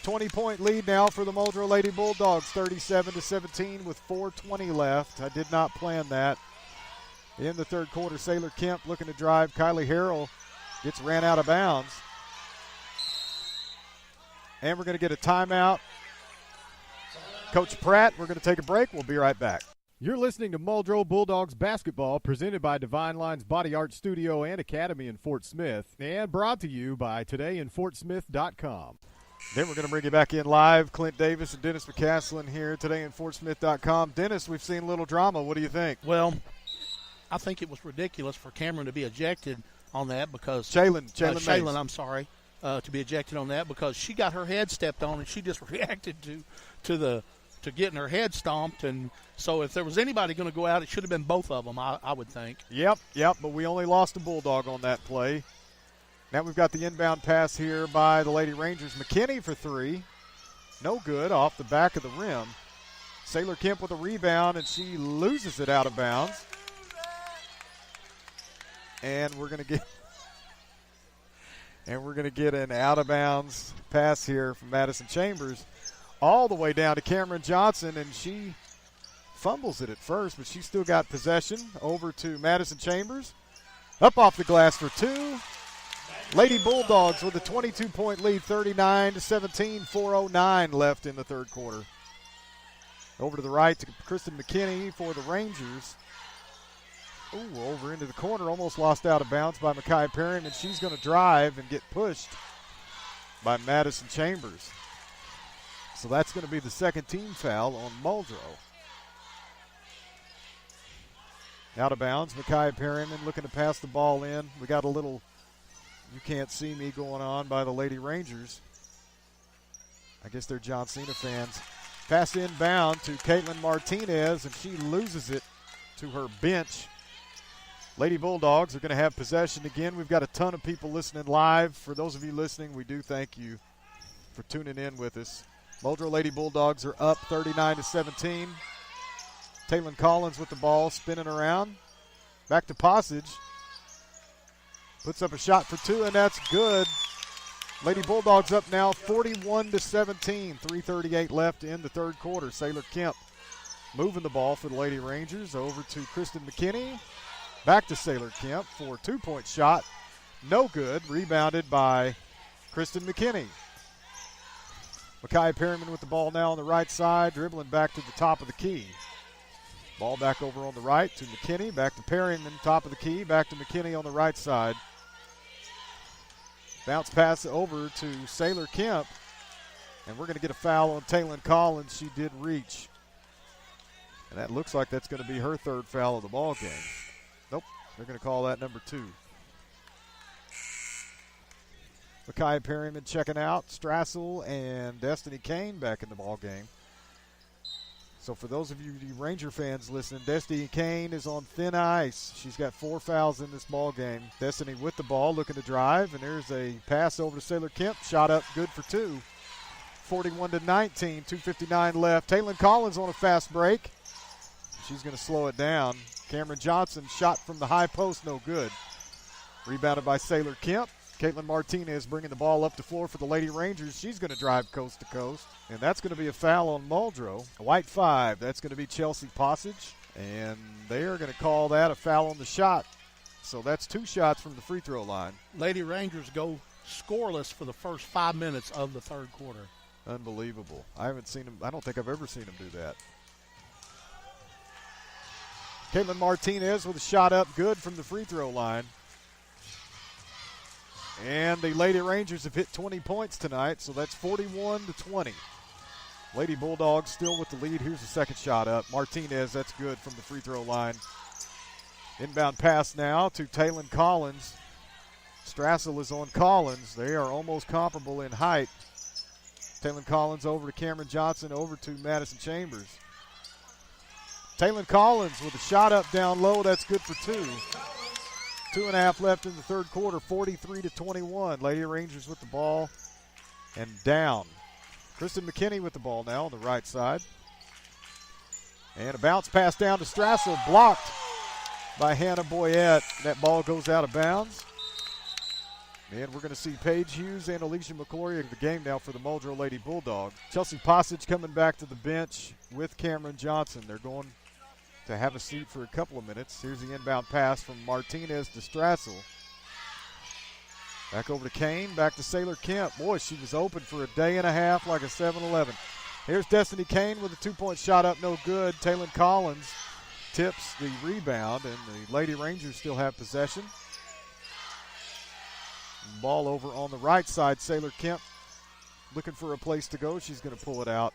20-point lead now for the Muldrow Lady Bulldogs, 37-17 with 4:20 left. I did not plan that. In the third quarter, Sailor Kemp looking to drive. Kylie Harrell gets ran out of bounds. And we're going to get a timeout. Coach Pratt, we're going to take a break. We'll be right back. You're listening to Muldrow Bulldogs basketball, presented by Divine Lines Body Art Studio and Academy in Fort Smith, and brought to you by todayinfortsmith.com. Then we're going to bring you back in live. Clint Davis and Dennis McCaslin here, todayinfortsmith.com. Dennis, we've seen a little drama. What do you think? Well, I think it was ridiculous for Cameron to be ejected on that because Shaylin, I'm sorry, to be ejected on that because she got her head stepped on and she just reacted to getting her head stomped. And so if there was anybody going to go out, it should have been both of them, I would think. Yep, but we only lost a Bulldog on that play. Now we've got the inbound pass here by the Lady Rangers. McKinney for three. No good, off the back of the rim. Sailor Kemp with a rebound, and she loses it out of bounds. And we're going to get an out-of-bounds pass here from Madison Chambers all the way down to Cameron Johnson, and she fumbles it at first, but she still got possession. Over to Madison Chambers. Up off the glass for two. Lady Bulldogs with a 22-point lead, 39-17, 4:09 left in the third quarter. Over to the right to Kristen McKinney for the Rangers. Ooh, over into the corner, almost lost out of bounds by Micaiah Perrin, and she's going to drive and get pushed by Madison Chambers. So that's going to be the second team foul on Muldrow. Out of bounds, Micaiah Perryman looking to pass the ball in. We got a little "you can't see me" going on by the Lady Rangers. I guess they're John Cena fans. Pass inbound to Caitlin Martinez, and she loses it to her bench. Lady Bulldogs are going to have possession again. We've got a ton of people listening live. For those of you listening, we do thank you for tuning in with us. Muldrow Lady Bulldogs are up 39-17. Taylon Collins with the ball, spinning around. Back to Passage. Puts up a shot for two, and that's good. Lady Bulldogs up now 41-17. 3:38 left in the third quarter. Sailor Kemp moving the ball for the Lady Rangers. Over to Kristen McKinney. Back to Sailor Kemp for a two-point shot. No good. Rebounded by Kristen McKinney. Micaiah Perryman with the ball now on the right side, dribbling back to the top of the key. Ball back over on the right to McKinney. Back to Perryman, top of the key. Back to McKinney on the right side. Bounce pass over to Sailor Kemp. And we're going to get a foul on Taylon Collins. She did reach. And that looks like that's going to be her third foul of the ball game. Nope, they're going to call that number 2. Mekhi Perryman checking out. Strassel and Destiny Kane back in the ball game. So for those of you Ranger fans listening, Destiny Kane is on thin ice. She's got 4 fouls in this ball game. Destiny with the ball, looking to drive, and there's a pass over to Sailor Kemp. Shot up, good for 2. 41-19, 2:59 left. Taylon Collins on a fast break. She's going to slow it down. Cameron Johnson shot from the high post, no good. Rebounded by Sailor Kemp. Caitlin Martinez bringing the ball up the floor for the Lady Rangers. She's going to drive coast to coast. And that's going to be a foul on Muldrow. A white 5. That's going to be Chelsea Passage. And they are going to call that a foul on the shot. So that's 2 shots from the free throw line. Lady Rangers go scoreless for the first 5 minutes of the third quarter. Unbelievable. I haven't seen them. I don't think I've ever seen them do that. Caitlin Martinez with a shot up, good from the free throw line. And the Lady Rangers have hit 20 points tonight, so that's 41-20. Lady Bulldogs still with the lead. Here's the second shot up. Martinez, that's good from the free throw line. Inbound pass now to Taylon Collins. Strassel is on Collins. They are almost comparable in height. Taylon Collins over to Cameron Johnson, over to Madison Chambers. Taylon Collins with a shot up down low. That's good for 2. 2.5 left in the third quarter, 43-21. Lady Rangers with the ball and down. Kristen McKinney with the ball now on the right side. And a bounce pass down to Strassel, blocked by Hannah Boyette. That ball goes out of bounds. And we're going to see Paige Hughes and Alicia McClory in the game now for the Muldrow Lady Bulldogs. Chelsea Passage coming back to the bench with Cameron Johnson. They're going to have a seat for a couple of minutes. Here's the inbound pass from Martinez to Strassel. Back over to Kane, back to Sailor Kemp. Boy, she was open for a day and a half like a 7-Eleven. Here's Destiny Kane with a 2-point shot up, no good. Taylon Collins tips the rebound, and the Lady Rangers still have possession. Ball over on the right side. Sailor Kemp looking for a place to go. She's going to pull it out.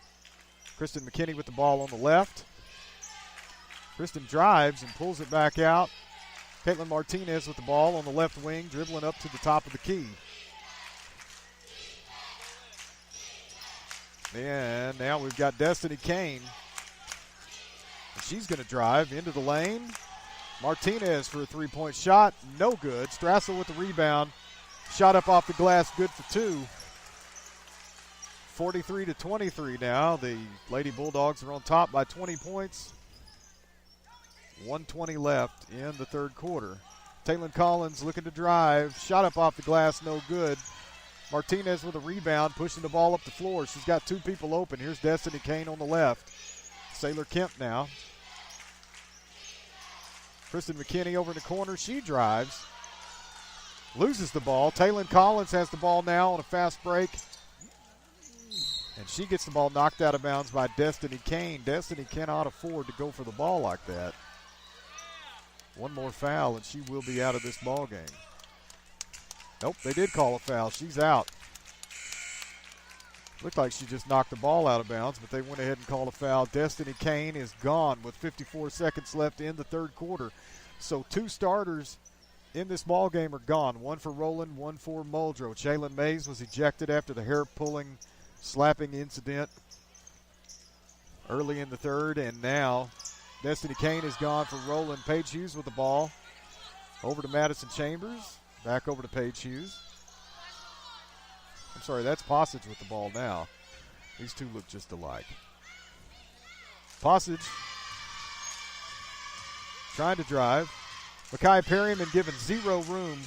Kristen McKinney with the ball on the left. Kristen drives and pulls it back out. Caitlin Martinez with the ball on the left wing, dribbling up to the top of the key. And now we've got Destiny Kane. She's going to drive into the lane. Martinez for a 3-point shot. No good. Strassel with the rebound. Shot up off the glass, good for 2. 43-23 now. The Lady Bulldogs are on top by 20 points. 1:20 left in the third quarter. Taylon Collins looking to drive. Shot up off the glass, no good. Martinez with a rebound, pushing the ball up the floor. She's got 2 people open. Here's Destiny Kane on the left. Sailor Kemp now. Kristen McKinney over in the corner. She drives. Loses the ball. Taylon Collins has the ball now on a fast break. And she gets the ball knocked out of bounds by Destiny Kane. Destiny cannot afford to go for the ball like that. One more foul, and she will be out of this ball game. Nope, they did call a foul. She's out. Looked like she just knocked the ball out of bounds, but they went ahead and called a foul. Destiny Kane is gone with 54 seconds left in the third quarter. So 2 starters in this ball game are gone. 1 for Roland, 1 for Muldrow. Jalen Mays was ejected after the hair-pulling, slapping incident early in the third, and now Destiny Kane is gone for Roland. Paige Hughes with the ball. Over to Madison Chambers. Back over to Paige Hughes. I'm sorry, that's Passage with the ball now. These 2 look just alike. Passage trying to drive. Mekhi Perryman given 0 room.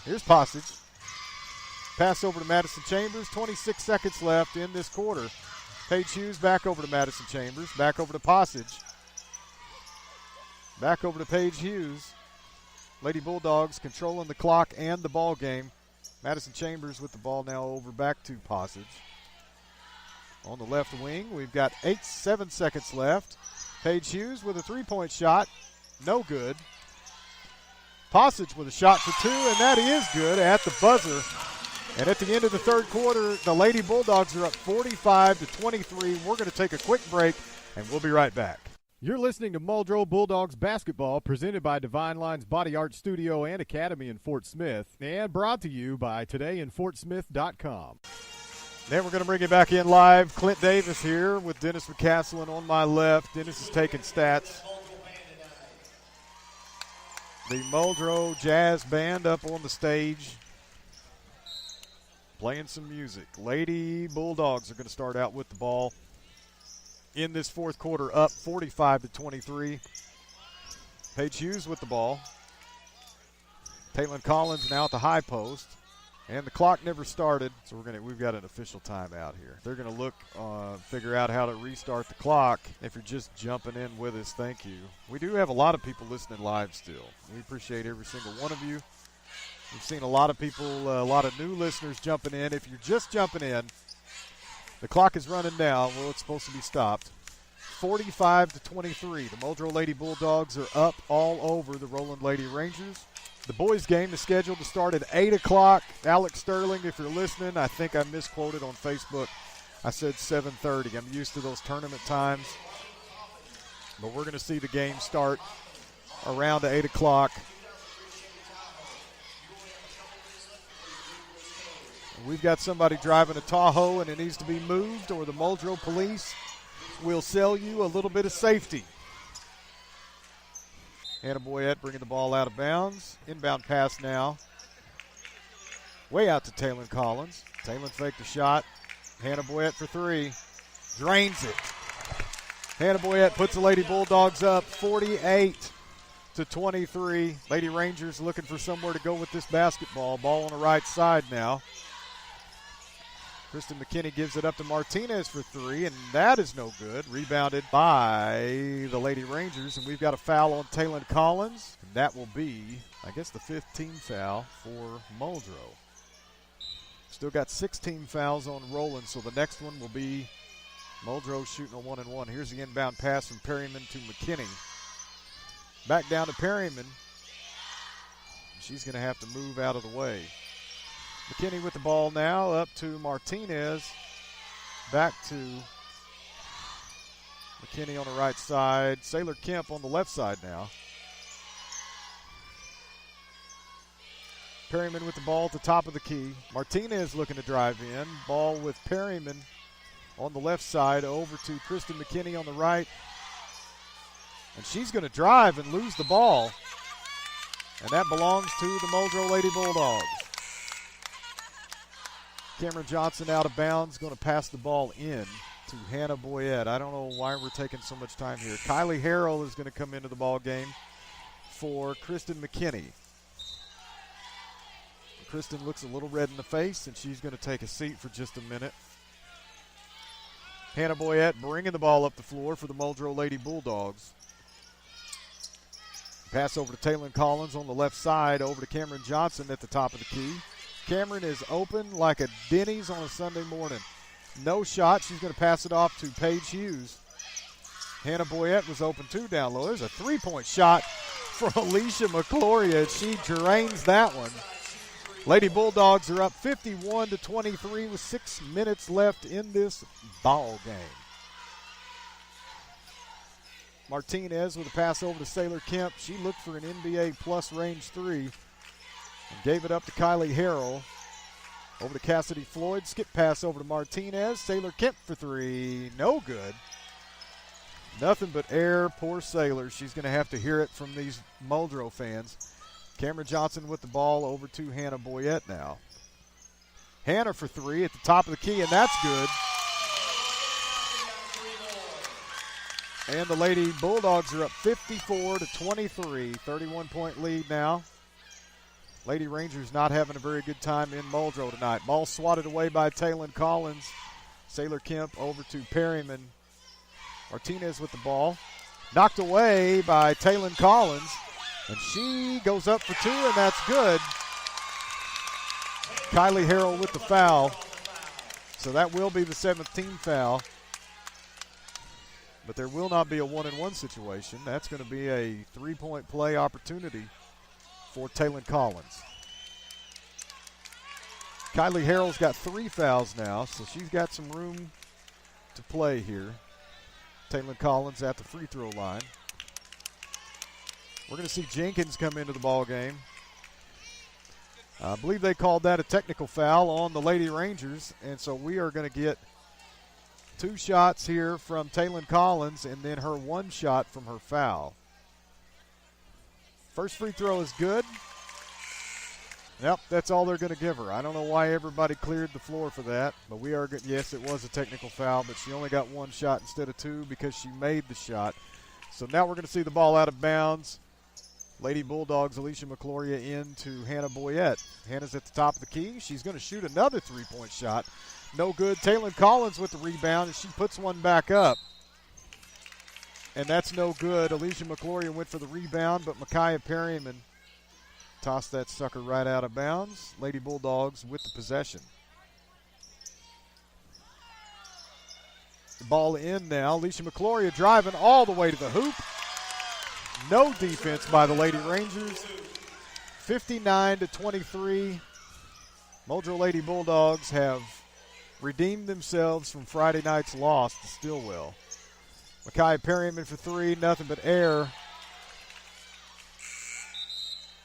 Here's Passage. Pass over to Madison Chambers. 26 seconds left in this quarter. Paige Hughes back over to Madison Chambers. Back over to Passage. Back over to Paige Hughes. Lady Bulldogs controlling the clock and the ball game. Madison Chambers with the ball now over back to Passage. On the left wing, we've got 7 seconds left. Paige Hughes with a 3-point shot. No good. Passage with a shot for 2, and that is good at the buzzer. And at the end of the third quarter, the Lady Bulldogs are up 45-23. We're going to take a quick break, and we'll be right back. You're listening to Muldrow Bulldogs basketball, presented by Divine Line's Body Art Studio and Academy in Fort Smith, and brought to you by todayinfortsmith.com. Then we're going to bring it back in live. Clint Davis here with Dennis McCaslin on my left. Dennis is taking stats. The Muldrow Jazz Band up on the stage, playing some music. Lady Bulldogs are going to start out with the ball in this fourth quarter, up 45-23. Paige Hughes with the ball. Taylon Collins now at the high post. And the clock never started, so we've got an official timeout here. They're going to look, figure out how to restart the clock. If you're just jumping in with us, thank you. We do have a lot of people listening live still. We appreciate every single one of you. We've seen a lot of people, a lot of new listeners jumping in. If you're just jumping in, the clock is running down. Well, it's supposed to be stopped. 45-23. The Muldrow Lady Bulldogs are up all over the Roland Lady Rangers. The boys' game is scheduled to start at 8 o'clock. Alex Sterling, if you're listening, I think I misquoted on Facebook. I said 7:30. I'm used to those tournament times. But we're going to see the game start around 8 o'clock. We've got somebody driving a Tahoe and it needs to be moved, or the Muldrow police will sell you a little bit of safety. Hannah Boyette bringing the ball out of bounds. Inbound pass now. Way out to Taylon Collins. Taylon faked the shot. Hannah Boyette for three. Drains it. Hannah Boyette puts the Lady Bulldogs up 48-23. Lady Rangers looking for somewhere to go with this basketball. Ball on the right side now. Kristen McKinney gives it up to Martinez for three, and that is no good. Rebounded by the Lady Rangers, and we've got a foul on Taylon Collins, and that will be, I guess, the 5th team foul for Muldrow. Still got 16 fouls on Roland, so the next one will be Muldrow shooting a 1-and-1. Here's the inbound pass from Perryman to McKinney. Back down to Perryman. She's going to have to move out of the way. McKinney with the ball now, up to Martinez. Back to McKinney on the right side. Sailor Kemp on the left side now. Perryman with the ball at the top of the key. Martinez looking to drive in. Ball with Perryman on the left side over to Kristen McKinney on the right. And she's going to drive and lose the ball. And that belongs to the Muldrow Lady Bulldogs. Cameron Johnson out of bounds, going to pass the ball in to Hannah Boyette. I don't know why we're taking so much time here. Kylie Harrell is going to come into the ball game for Kristen McKinney. Kristen looks a little red in the face, and she's going to take a seat for just a minute. Hannah Boyette bringing the ball up the floor for the Muldrow Lady Bulldogs. Pass over to Taylon Collins on the left side, over to Cameron Johnson at the top of the key. Cameron is open like a Denny's on a Sunday morning. No shot. She's going to pass it off to Paige Hughes. Hannah Boyette was open too down low. There's a three-point shot from Alicia McCloria. She drains that one. Lady Bulldogs are up 51-23 with 6 minutes left in this ball game. Martinez with a pass over to Sailor Kemp. She looked for an NBA plus range three and gave it up to Kylie Harrell. Over to Cassidy Floyd. Skip pass over to Martinez. Sailor Kemp for three. No good. Nothing but air. Poor Sailor. She's going to have to hear it from these Muldrow fans. Cameron Johnson with the ball over to Hannah Boyette now. Hannah for three at the top of the key, and that's good. And the Lady Bulldogs are up 54-23. 31-point lead now. Lady Rangers not having a very good time in Muldrow tonight. Ball swatted away by Taylon Collins. Sailor Kemp over to Perryman. Martinez with the ball. Knocked away by Taylon Collins. And she goes up for two, and that's good. Kylie Harrell with the foul. So that will be the 7th team foul. But there will not be a 1-and-1 situation. That's going to be a three-point play opportunity for Taylon Collins. Kylie Harrell's got 3 fouls now, so she's got some room to play here. Taylor Collins at the free throw line. We're going to see Jenkins come into the ball game. I believe they called that a technical foul on the Lady Rangers, and so we are going to get 2 shots here from Taylor Collins and then her 1 shot from her foul. First free throw is good. Yep, that's all they're going to give her. I don't know why everybody cleared the floor for that, but we are good. Yes, it was a technical foul, but she only got 1 shot instead of 2 because she made the shot. So now we're going to see the ball out of bounds. Lady Bulldogs, Alicia McCloria into Hannah Boyette. Hannah's at the top of the key. She's going to shoot another 3-point shot. No good. Taylor Collins with the rebound, and she puts one back up. And that's no good. Alicia McCloria went for the rebound, but Micaiah Perryman tossed that sucker right out of bounds. Lady Bulldogs with the possession. The ball in now. Alicia McCloria driving all the way to the hoop. No defense by the Lady Rangers. 59-23. Muldrow Lady Bulldogs have redeemed themselves from Friday night's loss to Stillwell. Micaiah Perryman for 3, nothing but air.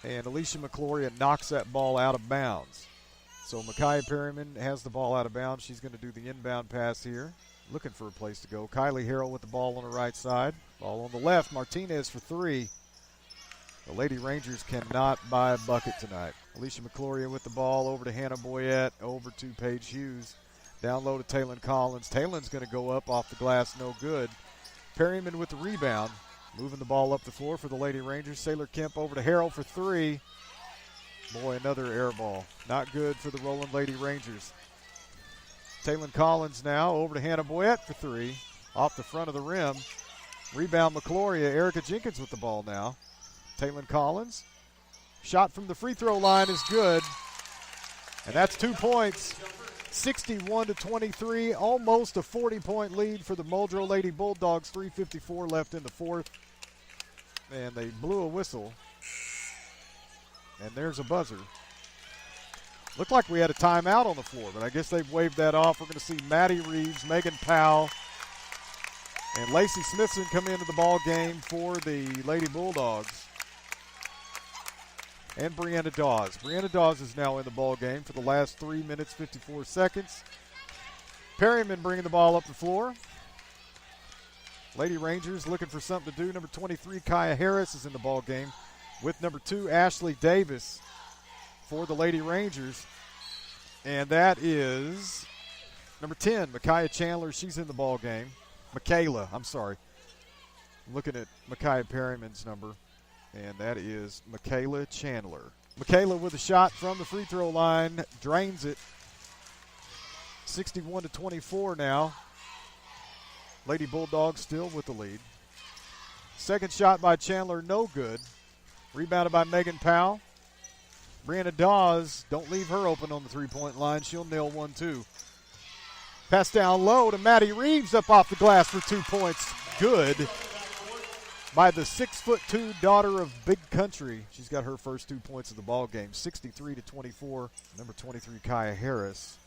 And Alicia McCloria knocks that ball out of bounds. So Micaiah Perryman has the ball out of bounds. She's going to do the inbound pass here. Looking for a place to go. Kylie Harrell with the ball on the right side. Ball on the left. Martinez for 3. The Lady Rangers cannot buy a bucket tonight. Alicia McCloria with the ball over to Hannah Boyette. Over to Paige Hughes. Down low to Taylor Collins. Taylor's going to go up off the glass. No good. Perryman with the rebound. Moving the ball up the floor for the Lady Rangers. Sailor Kemp over to Harrell for 3. Boy, another air ball. Not good for the Roland Lady Rangers. Taylor Collins now over to Hannah Boyette for 3. Off the front of the rim. Rebound McCloria. Erica Jenkins with the ball now. Taylor Collins. Shot from the free throw line is good. And that's 2 points. 61-23. Almost a 40-point lead for the Muldrow Lady Bulldogs. 3:54 left in the fourth. And they blew a whistle. And there's a buzzer. Looked like we had a timeout on the floor, but I guess they've waved that off. We're going to see Maddie Reeves, Megan Powell, and Lacey Smithson come into the ball game for the Lady Bulldogs. And Brianna Dawes. Brianna Dawes is now in the ball game for the last 3 minutes, 54 seconds. Perryman bringing the ball up the floor. Lady Rangers looking for something to do. Number 23, Kaya Harris, is in the ball game with number 2, Ashley Davis, for the Lady Rangers. And that is number 10, Micaiah Chandler. She's in the ball game. Michaela, I'm sorry. I'm looking at Micaiah Perryman's number, and that is Michaela Chandler. Michaela with a shot from the free throw line, drains it. 61-24 now. Lady Bulldogs still with the lead. Second shot by Chandler, no good. Rebounded by Megan Powell. Brianna Dawes, don't leave her open on the three-point line. She'll nail one, too. Pass down low to Maddie Reeves up off the glass for 2 points. Good by the 6'2" daughter of Big Country. She's got her first 2 points of the ball game. 63-24. Number 23, Kaya Harris.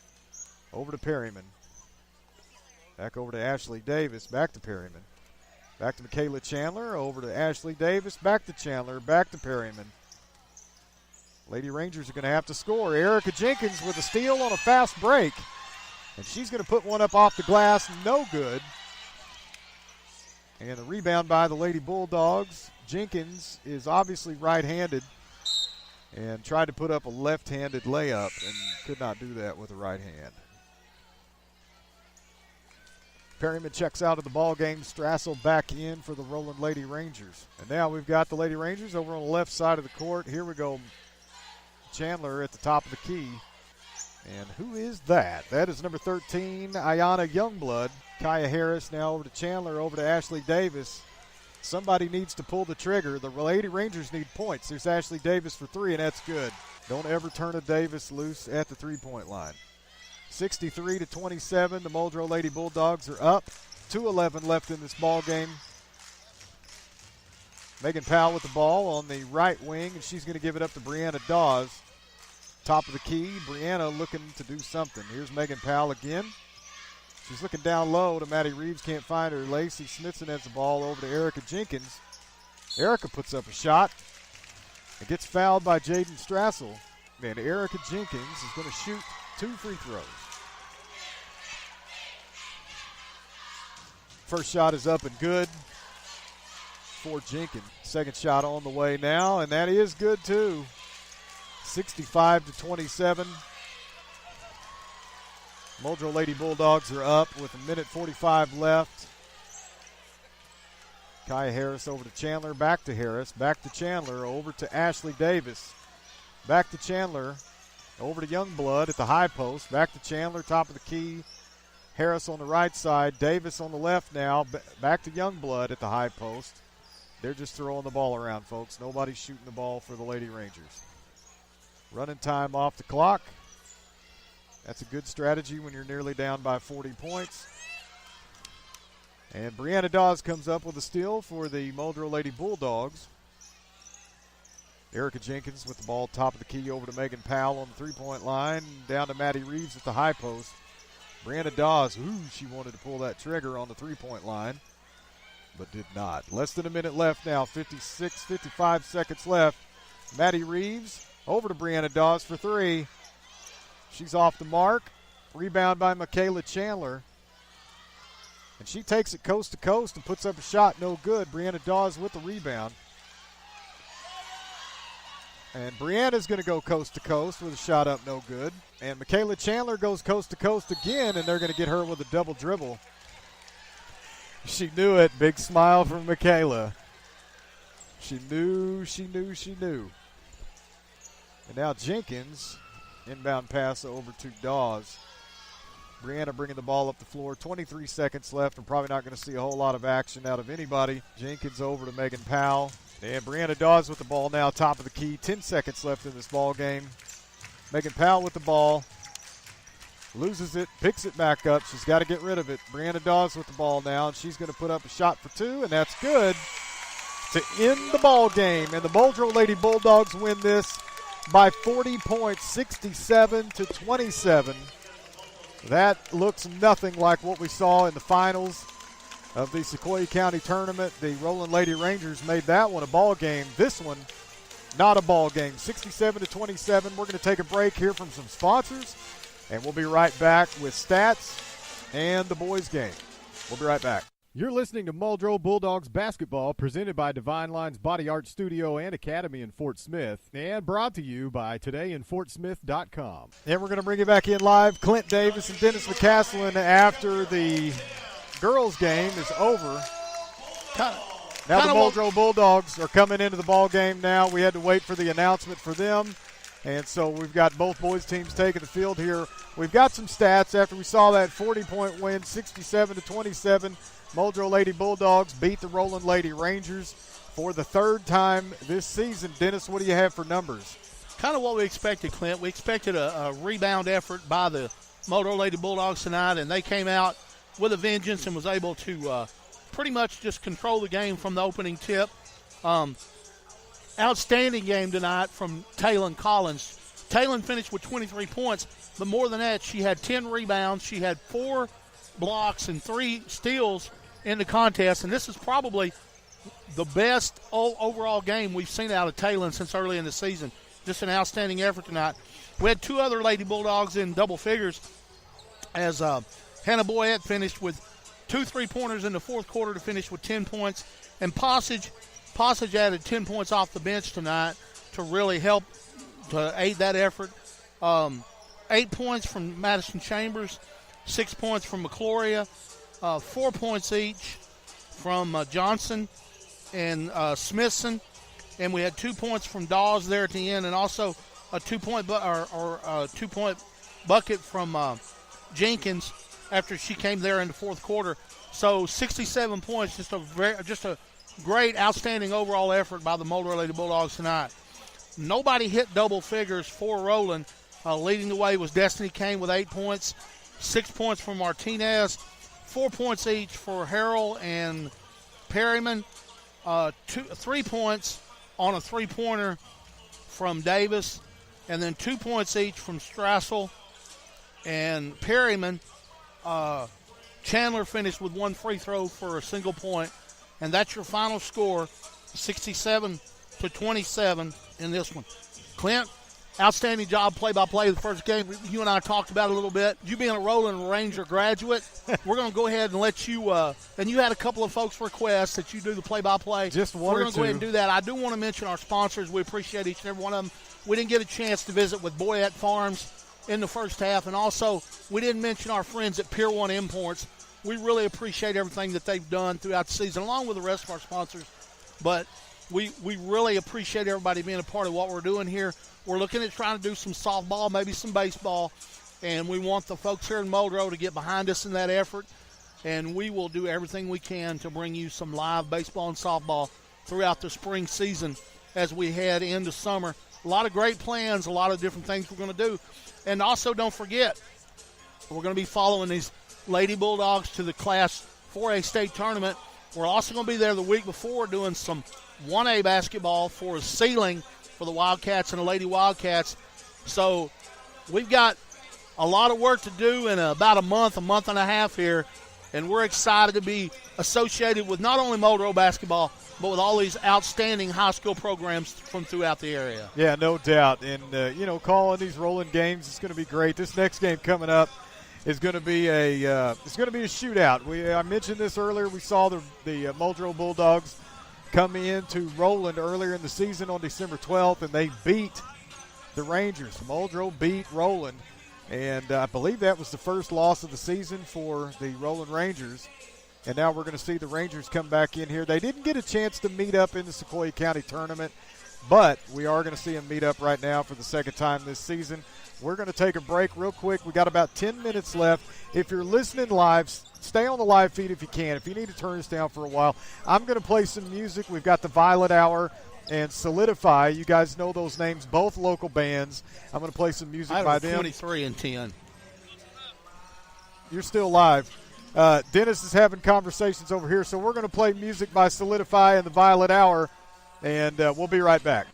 Over to Perryman. Back over to Ashley Davis. Back to Perryman. Back to Michaela Chandler. Over to Ashley Davis. Back to Chandler. Back to Perryman. Lady Rangers are going to have to score. Erica Jenkins with a steal on a fast break. And she's going to put one up off the glass. No good. And the rebound by the Lady Bulldogs. Jenkins is obviously right-handed and tried to put up a left-handed layup and could not do that with the right hand. Perryman checks out of the ball game. Strassel back in for the Roland Lady Rangers. And now we've got the Lady Rangers over on the left side of the court. Here we go. Chandler at the top of the key. And who is that? That is number 13, Ayana Youngblood. Kaya Harris now over to Chandler, over to Ashley Davis. Somebody needs to pull the trigger. The Lady Rangers need points. There's Ashley Davis for 3, and that's good. Don't ever turn a Davis loose at the three-point line. 63-27, the Muldrow Lady Bulldogs are up. 2:11 left in this ball game. Megan Powell with the ball on the right wing, and she's going to give it up to Brianna Dawes. top of the key. Brianna looking to do something. Here's Megan Powell again. She's looking down low to Maddie Reeves, can't find her. Lacey Smithson has the ball over to Erica Jenkins. Erica puts up a shot and gets fouled by Jaden Strassel. And Erica Jenkins is going to shoot 2 free throws. First shot is up and good for Jenkins. Second shot on the way now, and that is good too. 65-27. Muldrow Lady Bulldogs are up with 1:45 left. Kaya Harris over to Chandler, back to Harris, back to Chandler, over to Ashley Davis. Back to Chandler, over to Youngblood at the high post. Back to Chandler, top of the key. Harris on the right side, Davis on the left now. Back to Youngblood at the high post. They're just throwing the ball around, folks. Nobody's shooting the ball for the Lady Rangers. Running time off the clock. That's a good strategy when you're nearly down by 40 points. And Brianna Dawes comes up with a steal for the Muldrow Lady Bulldogs. Erica Jenkins with the ball top of the key over to Megan Powell on the three-point line. Down to Maddie Reeves at the high post. Brianna Dawes, she wanted to pull that trigger on the three-point line, but did not. Less than a minute left now, 55 seconds left. Maddie Reeves over to Brianna Dawes for 3. She's off the mark. Rebound by Michaela Chandler. And she takes it coast to coast and puts up a shot, no good. Brianna Dawes with the rebound. And Brianna's going to go coast to coast with a shot up, no good. And Michaela Chandler goes coast to coast again, and they're going to get her with a double dribble. She knew it. Big smile from Michaela. She knew. And now Jenkins, inbound pass over to Dawes. Brianna bringing the ball up the floor. 23 seconds left. We're probably not going to see a whole lot of action out of anybody. Jenkins over to Megan Powell. And Brianna Dawes with the ball now, top of the key. 10 seconds left in this ball game. Megan Powell with the ball. Loses it, picks it back up. She's got to get rid of it. Brianna Dawes with the ball now, and she's going to put up a shot for 2, and that's good to end the ball game. And the Muldrow Lady Bulldogs win this by 40 points, 67-27. That looks nothing like what we saw in the finals of the Sequoyah County tournament. The Roland Lady Rangers made that one a ball game. This one, not a ball game. 67-27. We're going to take a break here from some sponsors, and we'll be right back with stats and the boys' game. We'll be right back. You're listening to Muldrow Bulldogs basketball, presented by Divine Lines Body Art Studio and Academy in Fort Smith, and brought to you by todayinfortsmith.com. And we're going to bring you back in live. Clint Davis and Dennis McCaslin after the girls' game is over. Now the Muldrow Bulldogs are coming into the ball game now. We had to wait for the announcement for them. And so we've got both boys' teams taking the field here. We've got some stats after we saw that 40-point win, 67-27. Muldrow Lady Bulldogs beat the Roland Lady Rangers for the 3rd time this season. Dennis, what do you have for numbers? Kind of what we expected, Clint. We expected a rebound effort by the Muldrow Lady Bulldogs tonight, and they came out with a vengeance and was able to pretty much just control the game from the opening tip. Outstanding game tonight from Taylon Collins. Taylon finished with 23 points, but more than that, she had 10 rebounds. She had 4 blocks and 3 steals in the contest, and this is probably the best overall game we've seen out of Taylon since early in the season. Just an outstanding effort tonight. We had 2 other Lady Bulldogs in double figures as Hannah Boyette finished with 2 3-pointers in the 4th quarter to finish with 10 points, and Passage added 10 points off the bench tonight to really help to aid that effort. 8 points from Madison Chambers, 6 points from McCloria, 4 points each from Johnson and Smithson, and we had 2 points from Dawes there at the end, and also a 2-point bucket from Jenkins after she came there in the 4th quarter. So 67 points, just a great, outstanding overall effort by the Muldrow Lady Bulldogs tonight. Nobody hit double figures for Roland. Leading the way was Destiny Kane with 8 points, 6 points from Martinez, 4 points each for Harrell and Perryman, 3 points on a 3-pointer from Davis, and then 2 points each from Strassel and Perryman. Chandler finished with 1 free throw for a single point, and that's your final score, 67-27 in this one. Clint, outstanding job play-by-play the first game. You and I talked about it a little bit. You being a Roland Ranger graduate, we're going to go ahead and let you and you had a couple of folks request that you do the play-by-play. Just one or two. We're going to go ahead and do that. I do want to mention our sponsors. We appreciate each and every one of them. We didn't get a chance to visit with Boyette Farms in the first half, and also we didn't mention our friends at Pier 1 Imports. We really appreciate everything that they've done throughout the season, along with the rest of our sponsors. But we really appreciate everybody being a part of what we're doing here. We're looking at trying to do some softball, maybe some baseball, and we want the folks here in Muldrow to get behind us in that effort, and we will do everything we can to bring you some live baseball and softball throughout the spring season as we head into summer. A lot of great plans, a lot of different things we're going to do. And also don't forget, we're going to be following these Lady Bulldogs to the Class 4A state tournament. We're also going to be there the week before doing some 1A basketball for a ceiling for the Wildcats and the Lady Wildcats. So we've got a lot of work to do in about a month and a half here, and we're excited to be associated with not only Muldrow basketball, but with all these outstanding high school programs from throughout the area. Yeah, no doubt. And, calling these Roland games is going to be great. This next game coming up is going to be a shootout. I mentioned this earlier. We saw the Muldrow Bulldogs come into Roland earlier in the season on December 12th, and they beat the Rangers. Muldrow beat Roland, and I believe that was the first loss of the season for the Roland Rangers. And now we're going to see the Rangers come back in here. They didn't get a chance to meet up in the Sequoyah County tournament, but we are going to see them meet up right now for the second time this season. We're going to take a break real quick. We got about 10 minutes left. If you're listening live, stay on the live feed if you can. If you need to turn this down for a while, I'm going to play some music. We've got the Violet Hour and Solidify. You guys know those names, both local bands. I'm going to play some music by them. 23 and 10. You're still live. Dennis is having conversations over here, so we're going to play music by Solidify and the Violet Hour, and we'll be right back.